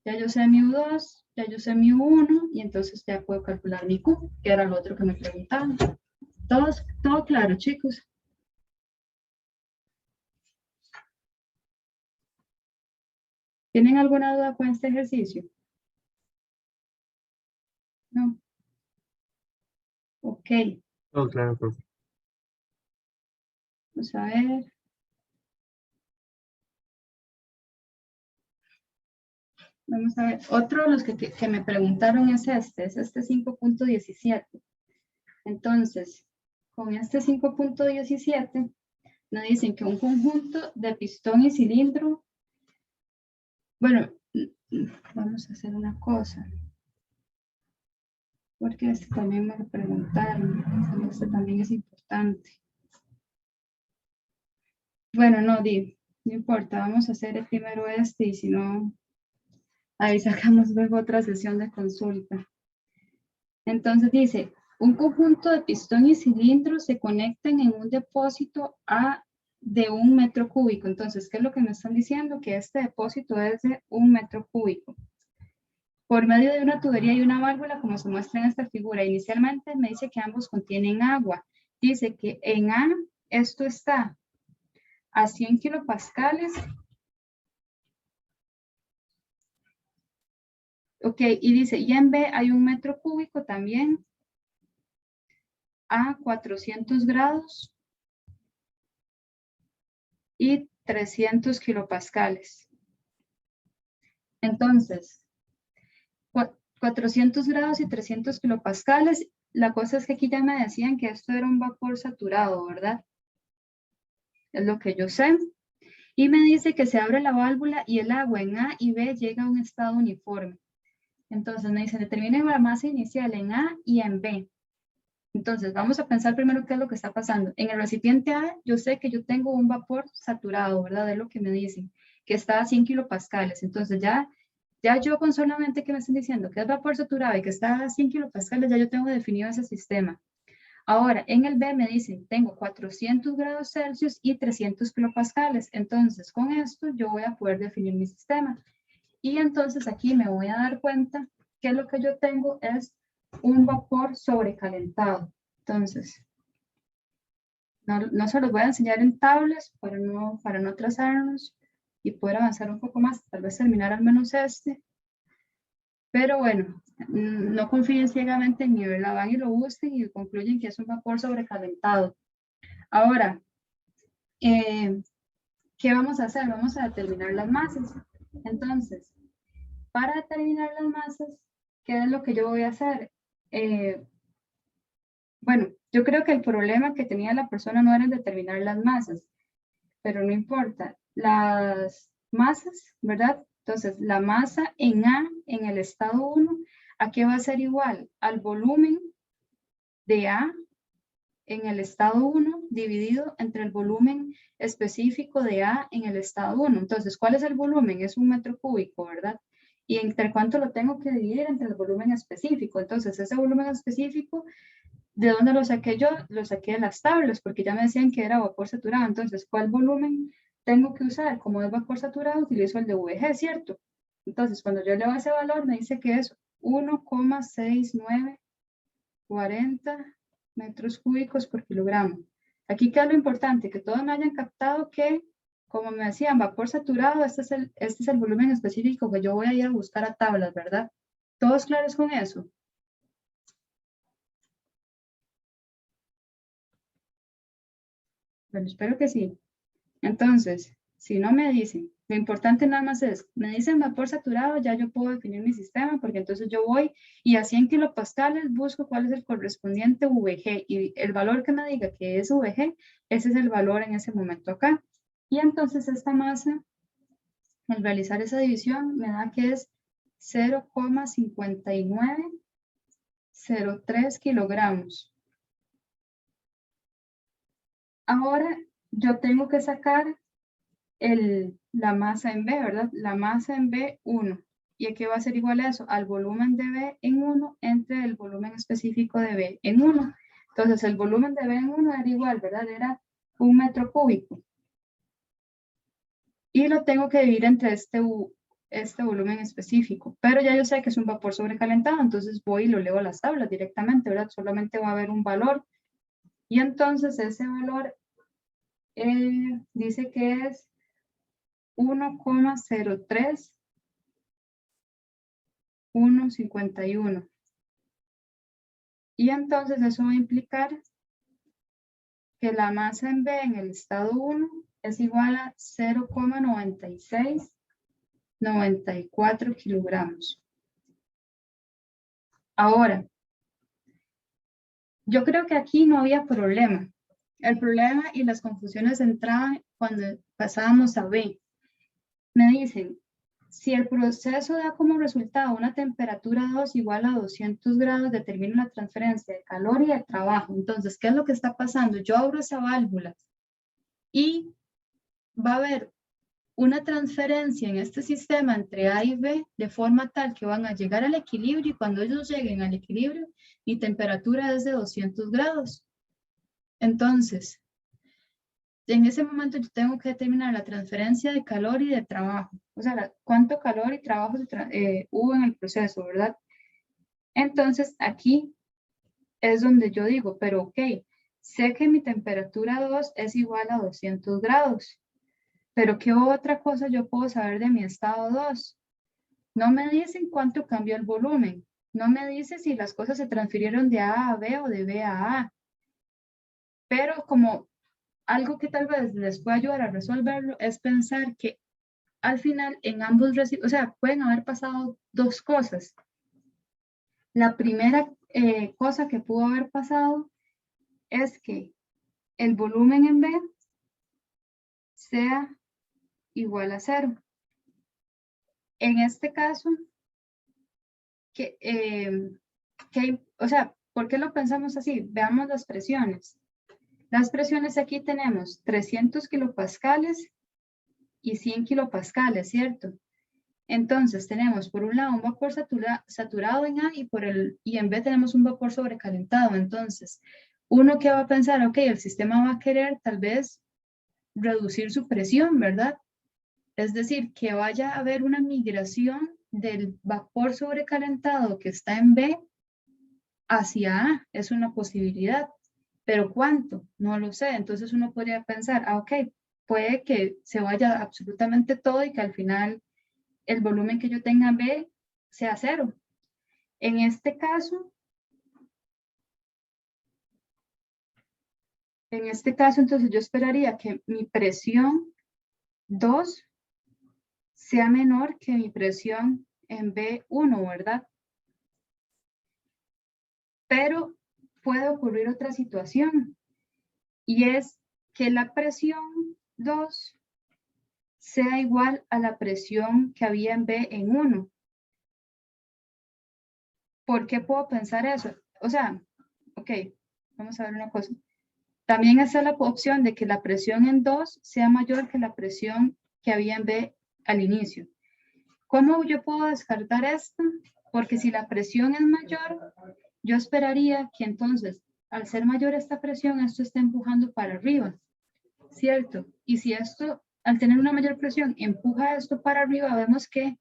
ya yo sé mi U2, ya yo sé mi U1, y entonces ya puedo calcular mi Q, que era lo otro que me preguntaban. Todo claro, chicos. ¿Tienen alguna duda con este ejercicio? No. Ok, Oh, claro, profe. vamos a ver. Vamos a ver, otro de los que me preguntaron es este 5.17. Entonces, con este 5.17, nos dicen que un conjunto de pistón y cilindro, bueno, vamos a hacer una cosa, porque este también me lo preguntaron, este también es importante. Bueno, no importa, vamos a hacer el primero este y si no, ahí sacamos luego otra sesión de consulta. Entonces dice, un conjunto de pistón y cilindro se conectan en un depósito de 1 metro cúbico. Entonces, ¿qué es lo que me están diciendo? Que este depósito es de 1 metro cúbico. Por medio de una tubería y una válvula, como se muestra en esta figura. Inicialmente me dice que ambos contienen agua. Dice que en A esto está a 100 kilopascales. Ok, y dice, y en B hay 1 metro cúbico también a 400 grados y 300 kilopascales. Entonces, 400 grados y 300 kilopascales, la cosa es que aquí ya me decían que esto era un vapor saturado, ¿verdad? Es lo que yo sé. Y me dice que se abre la válvula y el agua en A y B llega a un estado uniforme. Entonces me dice, determine la masa inicial en A y en B. Entonces vamos a pensar primero qué es lo que está pasando. En el recipiente A yo sé que yo tengo un vapor saturado, ¿verdad? Es lo que me dicen, que está a 100 kilopascales. Entonces ya yo con solamente que me estén diciendo que es vapor saturado y que está a 100 kilopascales, ya yo tengo definido ese sistema. Ahora, en el B me dicen, tengo 400 grados Celsius y 300 kilopascales. Entonces, con esto yo voy a poder definir mi sistema. Y entonces aquí me voy a dar cuenta que lo que yo tengo es un vapor sobrecalentado. Entonces, no se los voy a enseñar en tablas para no trazarnos y poder avanzar un poco más, tal vez terminar al menos este. Pero bueno, no confíen ciegamente en mí, ¿verdad? Van y lo busquen y concluyen que es un vapor sobrecalentado. Ahora, ¿qué vamos a hacer? Vamos a determinar las masas. Entonces, para determinar las masas, ¿qué es lo que yo voy a hacer? Bueno, yo creo que el problema que tenía la persona no era en determinar las masas, pero no importa. Las masas, ¿verdad? Entonces, la masa en A, en el estado 1, ¿a qué va a ser igual? Al volumen de A en el estado 1 dividido entre el volumen específico de A en el estado 1. Entonces, ¿cuál es el volumen? Es 1 metro cúbico, ¿verdad? ¿Y entre cuánto lo tengo que dividir? Entre el volumen específico. Entonces, ese volumen específico, ¿de dónde lo saqué yo? Lo saqué de las tablas, porque ya me decían que era vapor saturado. Entonces, ¿cuál volumen tengo que usar? Como es vapor saturado, utilizo el de VG, ¿cierto? Entonces, cuando yo leo ese valor, me dice que es 1,6940 metros cúbicos por kilogramo. Aquí queda lo importante, que todos me hayan captado que, como me decían, vapor saturado, este es el volumen específico que yo voy a ir a buscar a tablas, ¿verdad? ¿Todos claros con eso? Bueno, espero que sí. Entonces, si no me dicen, lo importante nada más es, me dicen vapor saturado, ya yo puedo definir mi sistema, porque entonces yo voy y a 100 kilopascales busco cuál es el correspondiente VG, y el valor que me diga que es VG, ese es el valor en ese momento acá. Y entonces esta masa, al realizar esa división, me da que es 0,5903 kilogramos. Ahora yo tengo que sacar la masa en B, ¿verdad? La masa en B, 1. ¿Y a qué va a ser igual a eso? Al volumen de B en 1 entre el volumen específico de B en 1. Entonces, el volumen de B en 1 era igual, ¿verdad? Era 1 metro cúbico. Y lo tengo que dividir entre este volumen específico. Pero ya yo sé que es un vapor sobrecalentado, entonces voy y lo leo a las tablas directamente, ¿verdad? Solamente va a haber un valor. Y entonces ese valor dice que es 1,03151. Y entonces eso va a implicar que la masa en B en el estado 1 es igual a 0,96 94 kilogramos. Ahora, yo creo que aquí no había problema. El problema y las confusiones entraban cuando pasábamos a B. Me dicen, si el proceso da como resultado una temperatura 2 igual a 200 grados, determina la transferencia de calor y de trabajo. Entonces, ¿qué es lo que está pasando? Yo abro esa válvula y va a haber una transferencia en este sistema entre A y B de forma tal que van a llegar al equilibrio y cuando ellos lleguen al equilibrio, mi temperatura es de 200 grados. Entonces, en ese momento yo tengo que determinar la transferencia de calor y de trabajo. O sea, cuánto calor y trabajo hubo en el proceso, ¿verdad? Entonces, aquí es donde yo digo, pero ok, sé que mi temperatura 2 es igual a 200 grados. Pero ¿qué otra cosa yo puedo saber de mi estado 2? No me dicen cuánto cambió el volumen. No me dice si las cosas se transfirieron de A a B o de B a A. Pero como algo que tal vez les pueda ayudar a resolverlo es pensar que al final en ambos residuos, o sea, pueden haber pasado dos cosas. La primera cosa que pudo haber pasado es que el volumen en B sea igual a 0. En este caso, o sea, ¿por qué lo pensamos así? Veamos las presiones. Las presiones aquí tenemos 300 kilopascales y 100 kilopascales, ¿cierto? Entonces tenemos por un lado un vapor saturado en A y en B tenemos un vapor sobrecalentado. Entonces, uno que va a pensar, ok, el sistema va a querer tal vez reducir su presión, ¿verdad? Es decir, que vaya a haber una migración del vapor sobrecalentado que está en B hacia A, es una posibilidad. Pero ¿cuánto? No lo sé. Entonces uno podría pensar, ok, puede que se vaya absolutamente todo y que al final el volumen que yo tenga en B sea 0. En este caso, entonces yo esperaría que mi presión 2 sea menor que mi presión en B1, ¿verdad? Pero puede ocurrir otra situación y es que la presión 2 sea igual a la presión que había en B en 1. ¿Por qué puedo pensar eso? O sea, ok, vamos a ver una cosa. También está la opción de que la presión en 2 sea mayor que la presión que había en B al inicio. ¿Cómo yo puedo descartar esto? Porque si la presión es mayor, yo esperaría que entonces, al ser mayor esta presión, esto esté empujando para arriba, ¿cierto? Y si esto, al tener una mayor presión, empuja esto para arriba, vemos que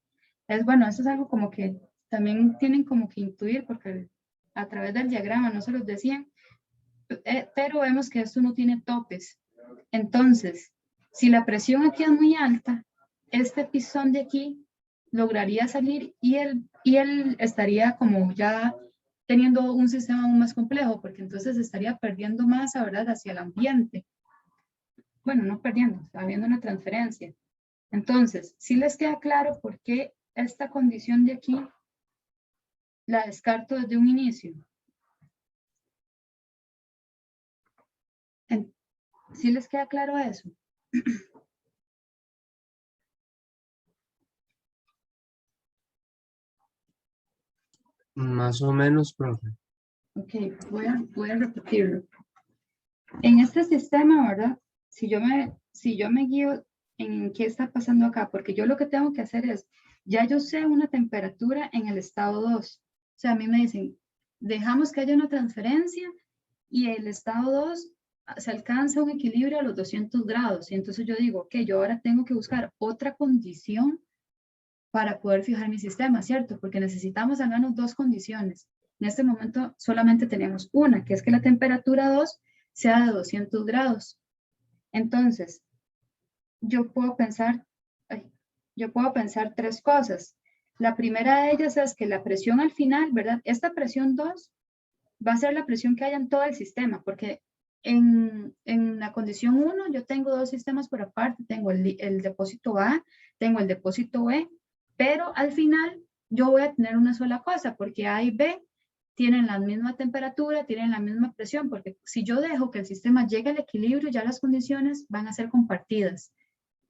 bueno, esto es algo como que también tienen como que intuir, porque a través del diagrama no se los decían, pero vemos que esto no tiene topes. Entonces, si la presión aquí es muy alta, este pistón de aquí lograría salir y él estaría como ya teniendo un sistema aún más complejo, porque entonces estaría perdiendo masa, ¿verdad?, hacia el ambiente. Bueno, no perdiendo, está habiendo una transferencia. Entonces, ¿sí les queda claro por qué esta condición de aquí la descarto desde un inicio? ¿Sí les queda claro eso? Más o menos, profe. Ok, voy a repetirlo. En este sistema, ¿verdad? Si yo me guío en qué está pasando acá, porque yo lo que tengo que hacer es, ya yo sé una temperatura en el estado 2. O sea, a mí me dicen, dejamos que haya una transferencia y el estado 2 se alcanza un equilibrio a los 200 grados. Y entonces yo digo, ok, yo ahora tengo que buscar otra condición para poder fijar mi sistema, ¿cierto? Porque necesitamos al menos dos condiciones. En este momento solamente tenemos una, que es que la temperatura 2 sea de 200 grados. Entonces, yo puedo pensar tres cosas. La primera de ellas es que la presión al final, ¿verdad? Esta presión 2 va a ser la presión que haya en todo el sistema, porque en la condición 1 yo tengo dos sistemas por aparte, tengo el depósito A, tengo el depósito B, pero al final yo voy a tener una sola cosa, porque A y B tienen la misma temperatura, tienen la misma presión, porque si yo dejo que el sistema llegue al equilibrio, ya las condiciones van a ser compartidas.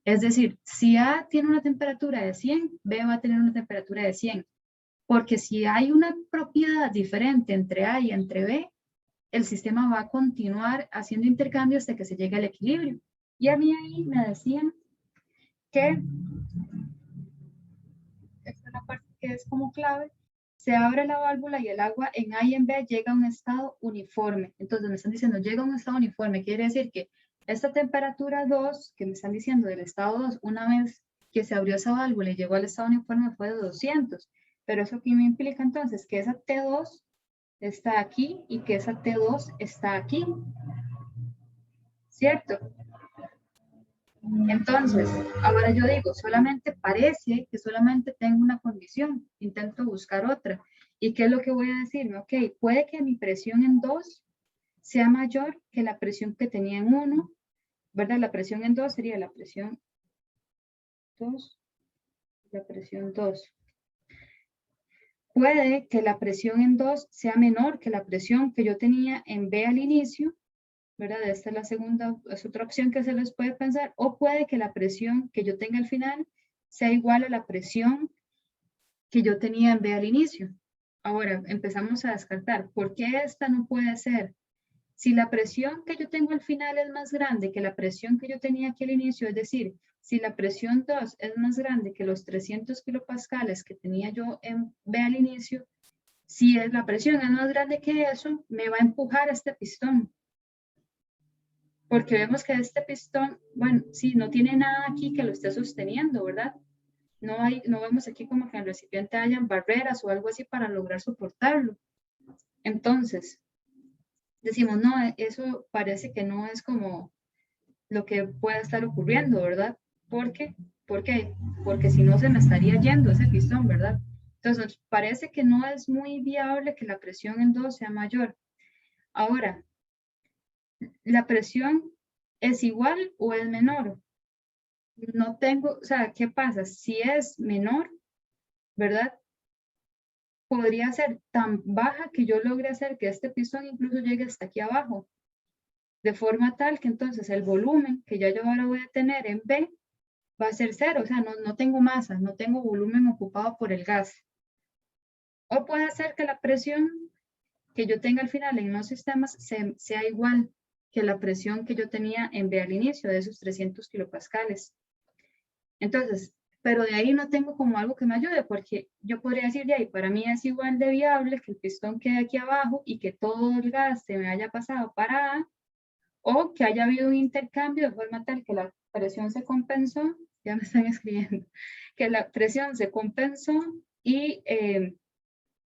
Es decir, si A tiene una temperatura de 100, B va a tener una temperatura de 100. Porque si hay una propiedad diferente entre A y entre B, el sistema va a continuar haciendo intercambio hasta que se llegue al equilibrio. Y a mí ahí me decían que, esta es la parte que es como clave, se abre la válvula y el agua en A y en B llega a un estado uniforme. Entonces me están diciendo, llega a un estado uniforme, quiere decir que esta temperatura 2, que me están diciendo del estado 2, una vez que se abrió esa válvula y llegó al estado uniforme fue de 200. Pero eso aquí me implica entonces que esa T2 está aquí y que esa T2 está aquí. ¿Cierto? Entonces, ahora yo digo, solamente parece que solamente tengo una condición, intento buscar otra. ¿Y qué es lo que voy a decirme? Ok, puede que mi presión en 2 sea mayor que la presión que tenía en 1, ¿verdad? La presión en 2 sería la presión 2, la presión 2. Puede que la presión en 2 sea menor que la presión que yo tenía en B al inicio, ¿verdad? Esta es la segunda, es otra opción que se les puede pensar, o puede que la presión que yo tenga al final sea igual a la presión que yo tenía en B al inicio. Ahora empezamos a descartar, ¿por qué esta no puede ser? Si la presión que yo tengo al final es más grande que la presión que yo tenía aquí al inicio, es decir, si la presión 2 es más grande que los 300 kilopascales que tenía yo en B al inicio, si la presión es más grande que eso, me va a empujar este pistón. Porque vemos que este pistón, bueno, sí, no tiene nada aquí que lo esté sosteniendo, ¿verdad? No vemos aquí como que en el recipiente hayan barreras o algo así para lograr soportarlo. Entonces, decimos, no, eso parece que no es como lo que puede estar ocurriendo, ¿verdad? ¿Por qué? Porque si no se me estaría yendo ese pistón, ¿verdad? Entonces, parece que no es muy viable que la presión en 2 sea mayor. Ahora, ¿la presión es igual o es menor? No tengo, o sea, ¿qué pasa? Si es menor, ¿verdad? Podría ser tan baja que yo logre hacer que este pistón incluso llegue hasta aquí abajo, de forma tal que entonces el volumen que ya yo ahora voy a tener en B va a ser cero, o sea, no tengo masa, no tengo volumen ocupado por el gas. O puede ser que la presión que yo tenga al final en los sistemas sea igual que la presión que yo tenía en B al inicio, de esos 300 kilopascales. Entonces, pero de ahí no tengo como algo que me ayude, porque yo podría decir, de ahí, para mí es igual de viable que el pistón quede aquí abajo y que todo el gas se me haya pasado para A, o que haya habido un intercambio de forma tal que la presión se compensó, ya me están escribiendo, que la presión se compensó y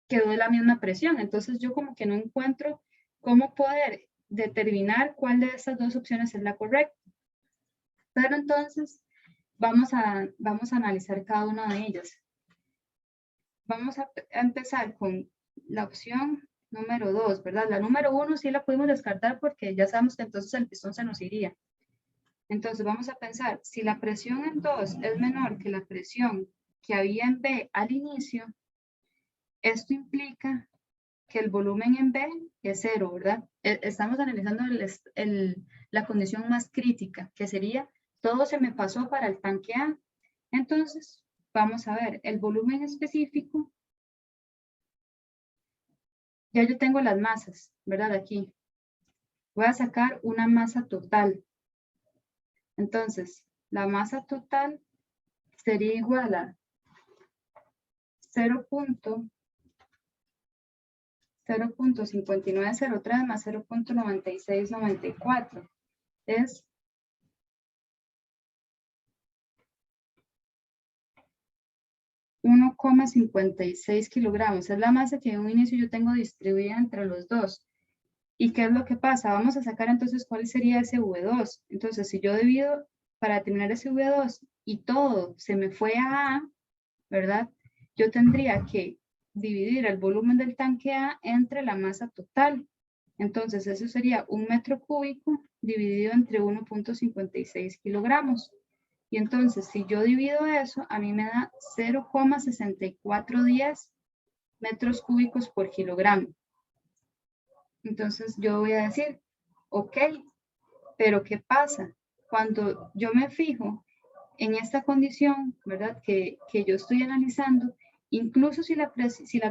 quedó de la misma presión. Entonces yo como que no encuentro cómo poder determinar cuál de estas dos opciones es la correcta. Pero entonces vamos a analizar cada una de ellas. Vamos a empezar con la opción número 2, ¿verdad? La número 1 sí la pudimos descartar porque ya sabemos que entonces el pistón se nos iría. Entonces vamos a pensar, si la presión en 2 es menor que la presión que había en B al inicio, esto implica que el volumen en B es 0, ¿verdad? Estamos analizando la condición más crítica, que sería todo se me pasó para el tanque A. Entonces, vamos a ver, el volumen específico, ya yo tengo las masas, ¿verdad? Aquí. Voy a sacar una masa total. Entonces, la masa total sería igual a 0.5903 más 0.9694. Es 1,56 kilogramos. Es la masa que en un inicio yo tengo distribuida entre los dos. ¿Y qué es lo que pasa? Vamos a sacar entonces cuál sería ese V2. Entonces, si yo divido para determinar ese V2 y todo se me fue a A, ¿verdad? Yo tendría que dividir el volumen del tanque A entre la masa total. Entonces, eso sería 1 metro cúbico dividido entre 1.56 kilogramos. Y entonces, si yo divido eso, a mí me da 0,6410 metros cúbicos por kilogramo. Entonces, yo voy a decir, ok, pero ¿qué pasa? Cuando yo me fijo en esta condición, ¿verdad? Que yo estoy analizando, incluso si la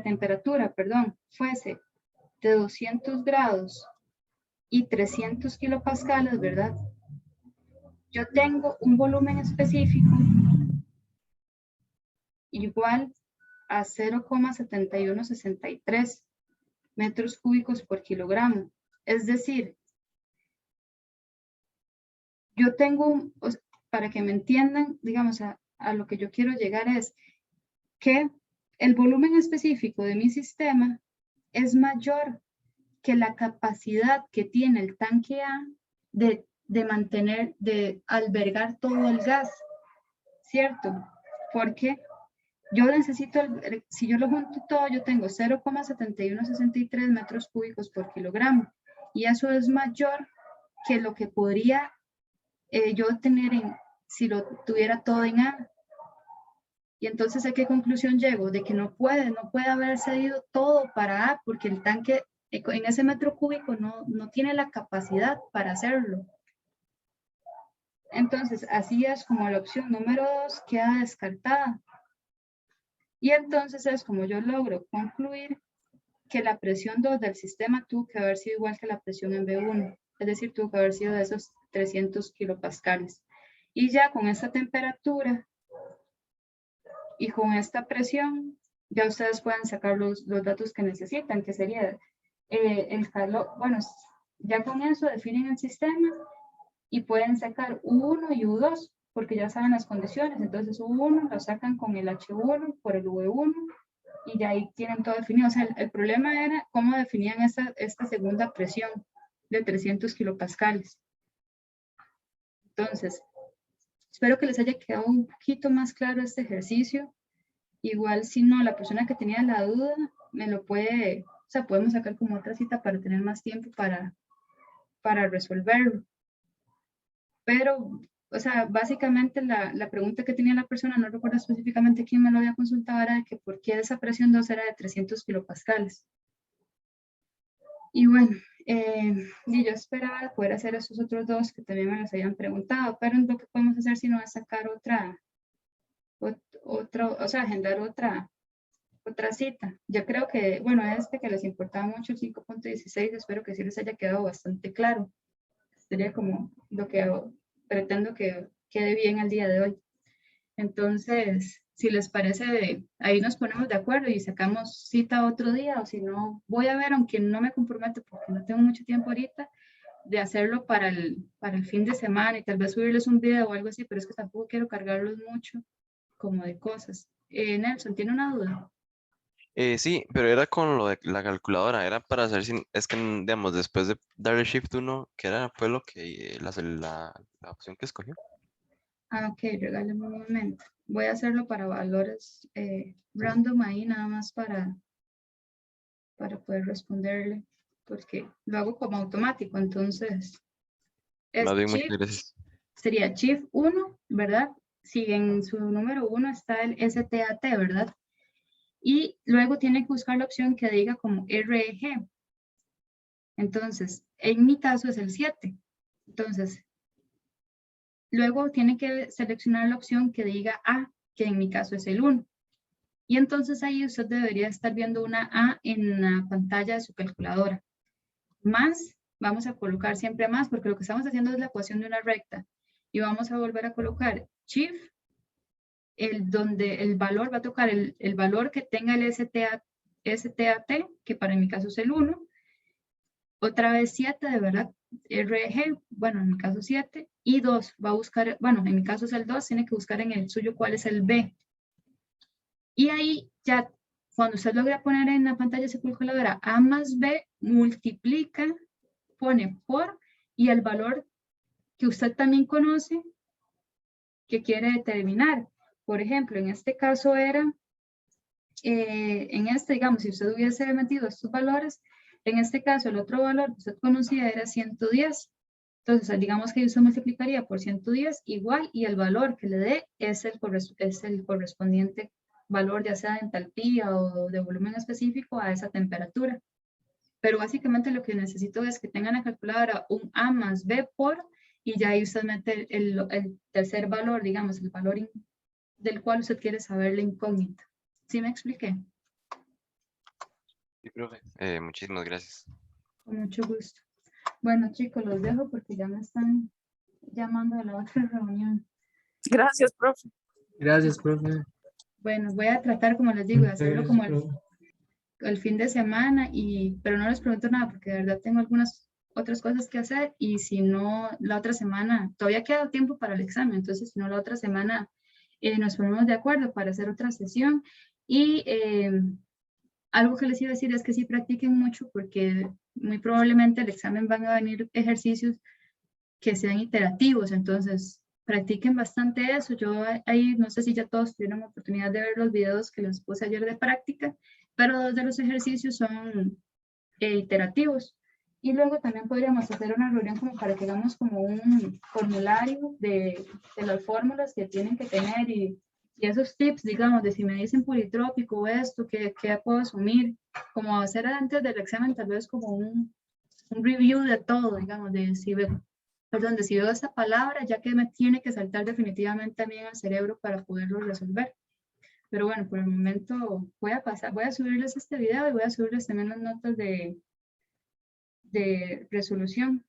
temperatura, perdón, fuese de 200 grados y 300 kilopascales, ¿verdad? Yo tengo un volumen específico igual a 0,7163 metros cúbicos por kilogramo. Es decir, yo tengo, para que me entiendan, digamos, a lo que yo quiero llegar es que el volumen específico de mi sistema es mayor que la capacidad que tiene el tanque A de mantener, de albergar todo el gas, ¿cierto? Porque yo necesito, si yo lo junto todo, yo tengo 0,7163 metros cúbicos por kilogramo, y eso es mayor que lo que podría yo tener si lo tuviera todo en A. Y entonces, ¿a qué conclusión llego? De que no puede haber cedido todo para A, porque el tanque en ese metro cúbico no tiene la capacidad para hacerlo. Entonces, así es como la opción número 2 queda descartada. Y entonces es como yo logro concluir que la presión 2 del sistema tuvo que haber sido igual que la presión en B1, es decir, tuvo que haber sido de esos 300 kilopascales. Y ya con esta temperatura y con esta presión, ya ustedes pueden sacar los datos que necesitan, que sería el calor. Bueno, ya con eso definen el sistema y pueden sacar U1 y U2, porque ya saben las condiciones. Entonces U1 lo sacan con el H1 por el V1 y ya ahí tienen todo definido. O sea, el problema era cómo definían esta segunda presión de 300 kilopascales. Entonces, espero que les haya quedado un poquito más claro este ejercicio. Igual, si no, la persona que tenía la duda me lo puede, o sea, podemos sacar como otra cita para tener más tiempo para resolverlo. Pero, o sea, básicamente la pregunta que tenía la persona, no recuerdo específicamente quién me lo había consultado, era de que por qué esa presión 2 era de 300 kilopascales. Y bueno, y yo esperaba poder hacer esos otros dos que también me los habían preguntado, pero lo que podemos hacer si no es sacar o sea, agendar otra cita. Yo creo que, bueno, que les importaba mucho el 5.16, espero que sí les haya quedado bastante claro. Sería como lo que pretendo que quede bien al día de hoy. Entonces, si les parece, ahí nos ponemos de acuerdo y sacamos cita otro día, o si no, voy a ver, aunque no me comprometo porque no tengo mucho tiempo ahorita, de hacerlo para el fin de semana y tal vez subirles un video o algo así, pero es que tampoco quiero cargarlos mucho como de cosas. Nelson, ¿tiene una duda? Sí, pero era con lo de la calculadora, era para saber si, es que, digamos, después de darle Shift 1, ¿qué era? Fue lo que, la opción que escogió. Ah, ok, regálame un momento. Voy a hacerlo para valores random ahí, nada más para poder responderle, porque lo hago como automático, entonces Más bien, muchas Shift, gracias. sería Shift 1, ¿verdad? Si en su número 1 está el STAT, ¿verdad? Y luego tiene que buscar la opción que diga como REG. Entonces, en mi caso es el 7. Entonces, luego tiene que seleccionar la opción que diga A, que en mi caso es el 1. Y entonces ahí usted debería estar viendo una A en la pantalla de su calculadora. Más, vamos a colocar siempre más, porque lo que estamos haciendo es la ecuación de una recta. Y vamos a volver a colocar Shift, donde el valor va a tocar el valor que tenga el STAT, que para mi caso es el 1. Otra vez 7, de verdad, RG, bueno, en mi caso 7. Y 2, va a buscar, bueno, en mi caso es el 2, tiene que buscar en el suyo cuál es el B. Y ahí ya, cuando usted logra poner en la pantalla de su calculadora A más B, multiplica, pone por, y el valor que usted también conoce que quiere determinar. Por ejemplo, en este caso era, digamos, si usted hubiese metido estos valores, en este caso el otro valor que usted conocía era 110. Entonces, digamos que usted multiplicaría por 110 igual y el valor que le dé es el correspondiente valor, ya sea de entalpía o de volumen específico a esa temperatura. Pero básicamente lo que necesito es que tengan la calculadora un A más B por, y ya ahí usted mete el tercer valor, digamos, el valor del cual usted quiere saber la incógnita. ¿Sí me expliqué? Sí, profe. Muchísimas gracias. Con mucho gusto. Bueno, chicos, los dejo porque ya me están llamando a la otra reunión. Gracias, profe. Gracias, profe. Bueno, voy a tratar, como les digo, de hacerlo como Gracias, profe. el fin de semana, pero no les pregunto nada porque de verdad tengo algunas otras cosas que hacer, y si no, la otra semana, todavía queda tiempo para el examen, entonces si no, la otra semana nos ponemos de acuerdo para hacer otra sesión. Y algo que les iba a decir es que sí practiquen mucho, porque muy probablemente el examen van a venir ejercicios que sean iterativos, entonces practiquen bastante eso. Yo ahí no sé si ya todos tuvieron oportunidad de ver los videos que les puse ayer de práctica, pero 2 de los ejercicios son iterativos. Y luego también podríamos hacer una reunión como para que hagamos como un formulario de las fórmulas que tienen que tener, y esos tips, digamos, de si me dicen politrópico o esto, ¿qué puedo asumir? Como hacer antes del examen tal vez como un review de todo, digamos, de si veo, perdón, de si veo esa palabra, ya que me tiene que saltar definitivamente a mí en el cerebro para poderlo resolver. Pero bueno, por el momento voy a subirles este video y voy a subirles también las notas de resolución.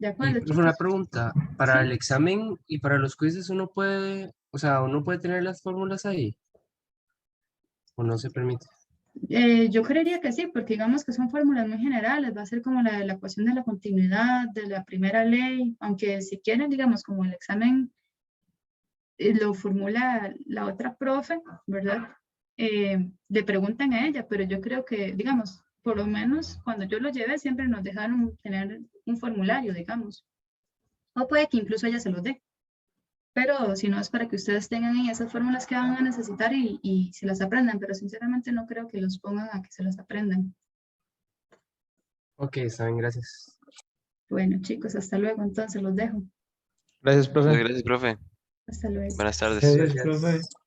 ¿De Y acuerdo, profe, una chicos? pregunta. Para Sí. el examen y para los quizzes uno puede, o sea, uno puede tener las fórmulas ahí, o no se permite. Yo creería que sí, porque digamos que son fórmulas muy generales, va a ser como la ecuación de la continuidad, de la primera ley, aunque si quieren, digamos, como el examen lo formula la otra profe, ¿verdad? Le preguntan a ella, pero yo creo que, digamos, por lo menos cuando yo lo llevé siempre nos dejaron tener un formulario, digamos, o puede que incluso ella se los dé, pero si no es para que ustedes tengan ahí esas fórmulas que van a necesitar y se las aprendan, pero sinceramente no creo que los pongan a que se las aprendan. Ok, está bien, gracias. Bueno, chicos, hasta luego, entonces los dejo. Gracias, Muchas profe. gracias, profe. Hasta luego. Buenas tardes. Gracias, Gracias. profe.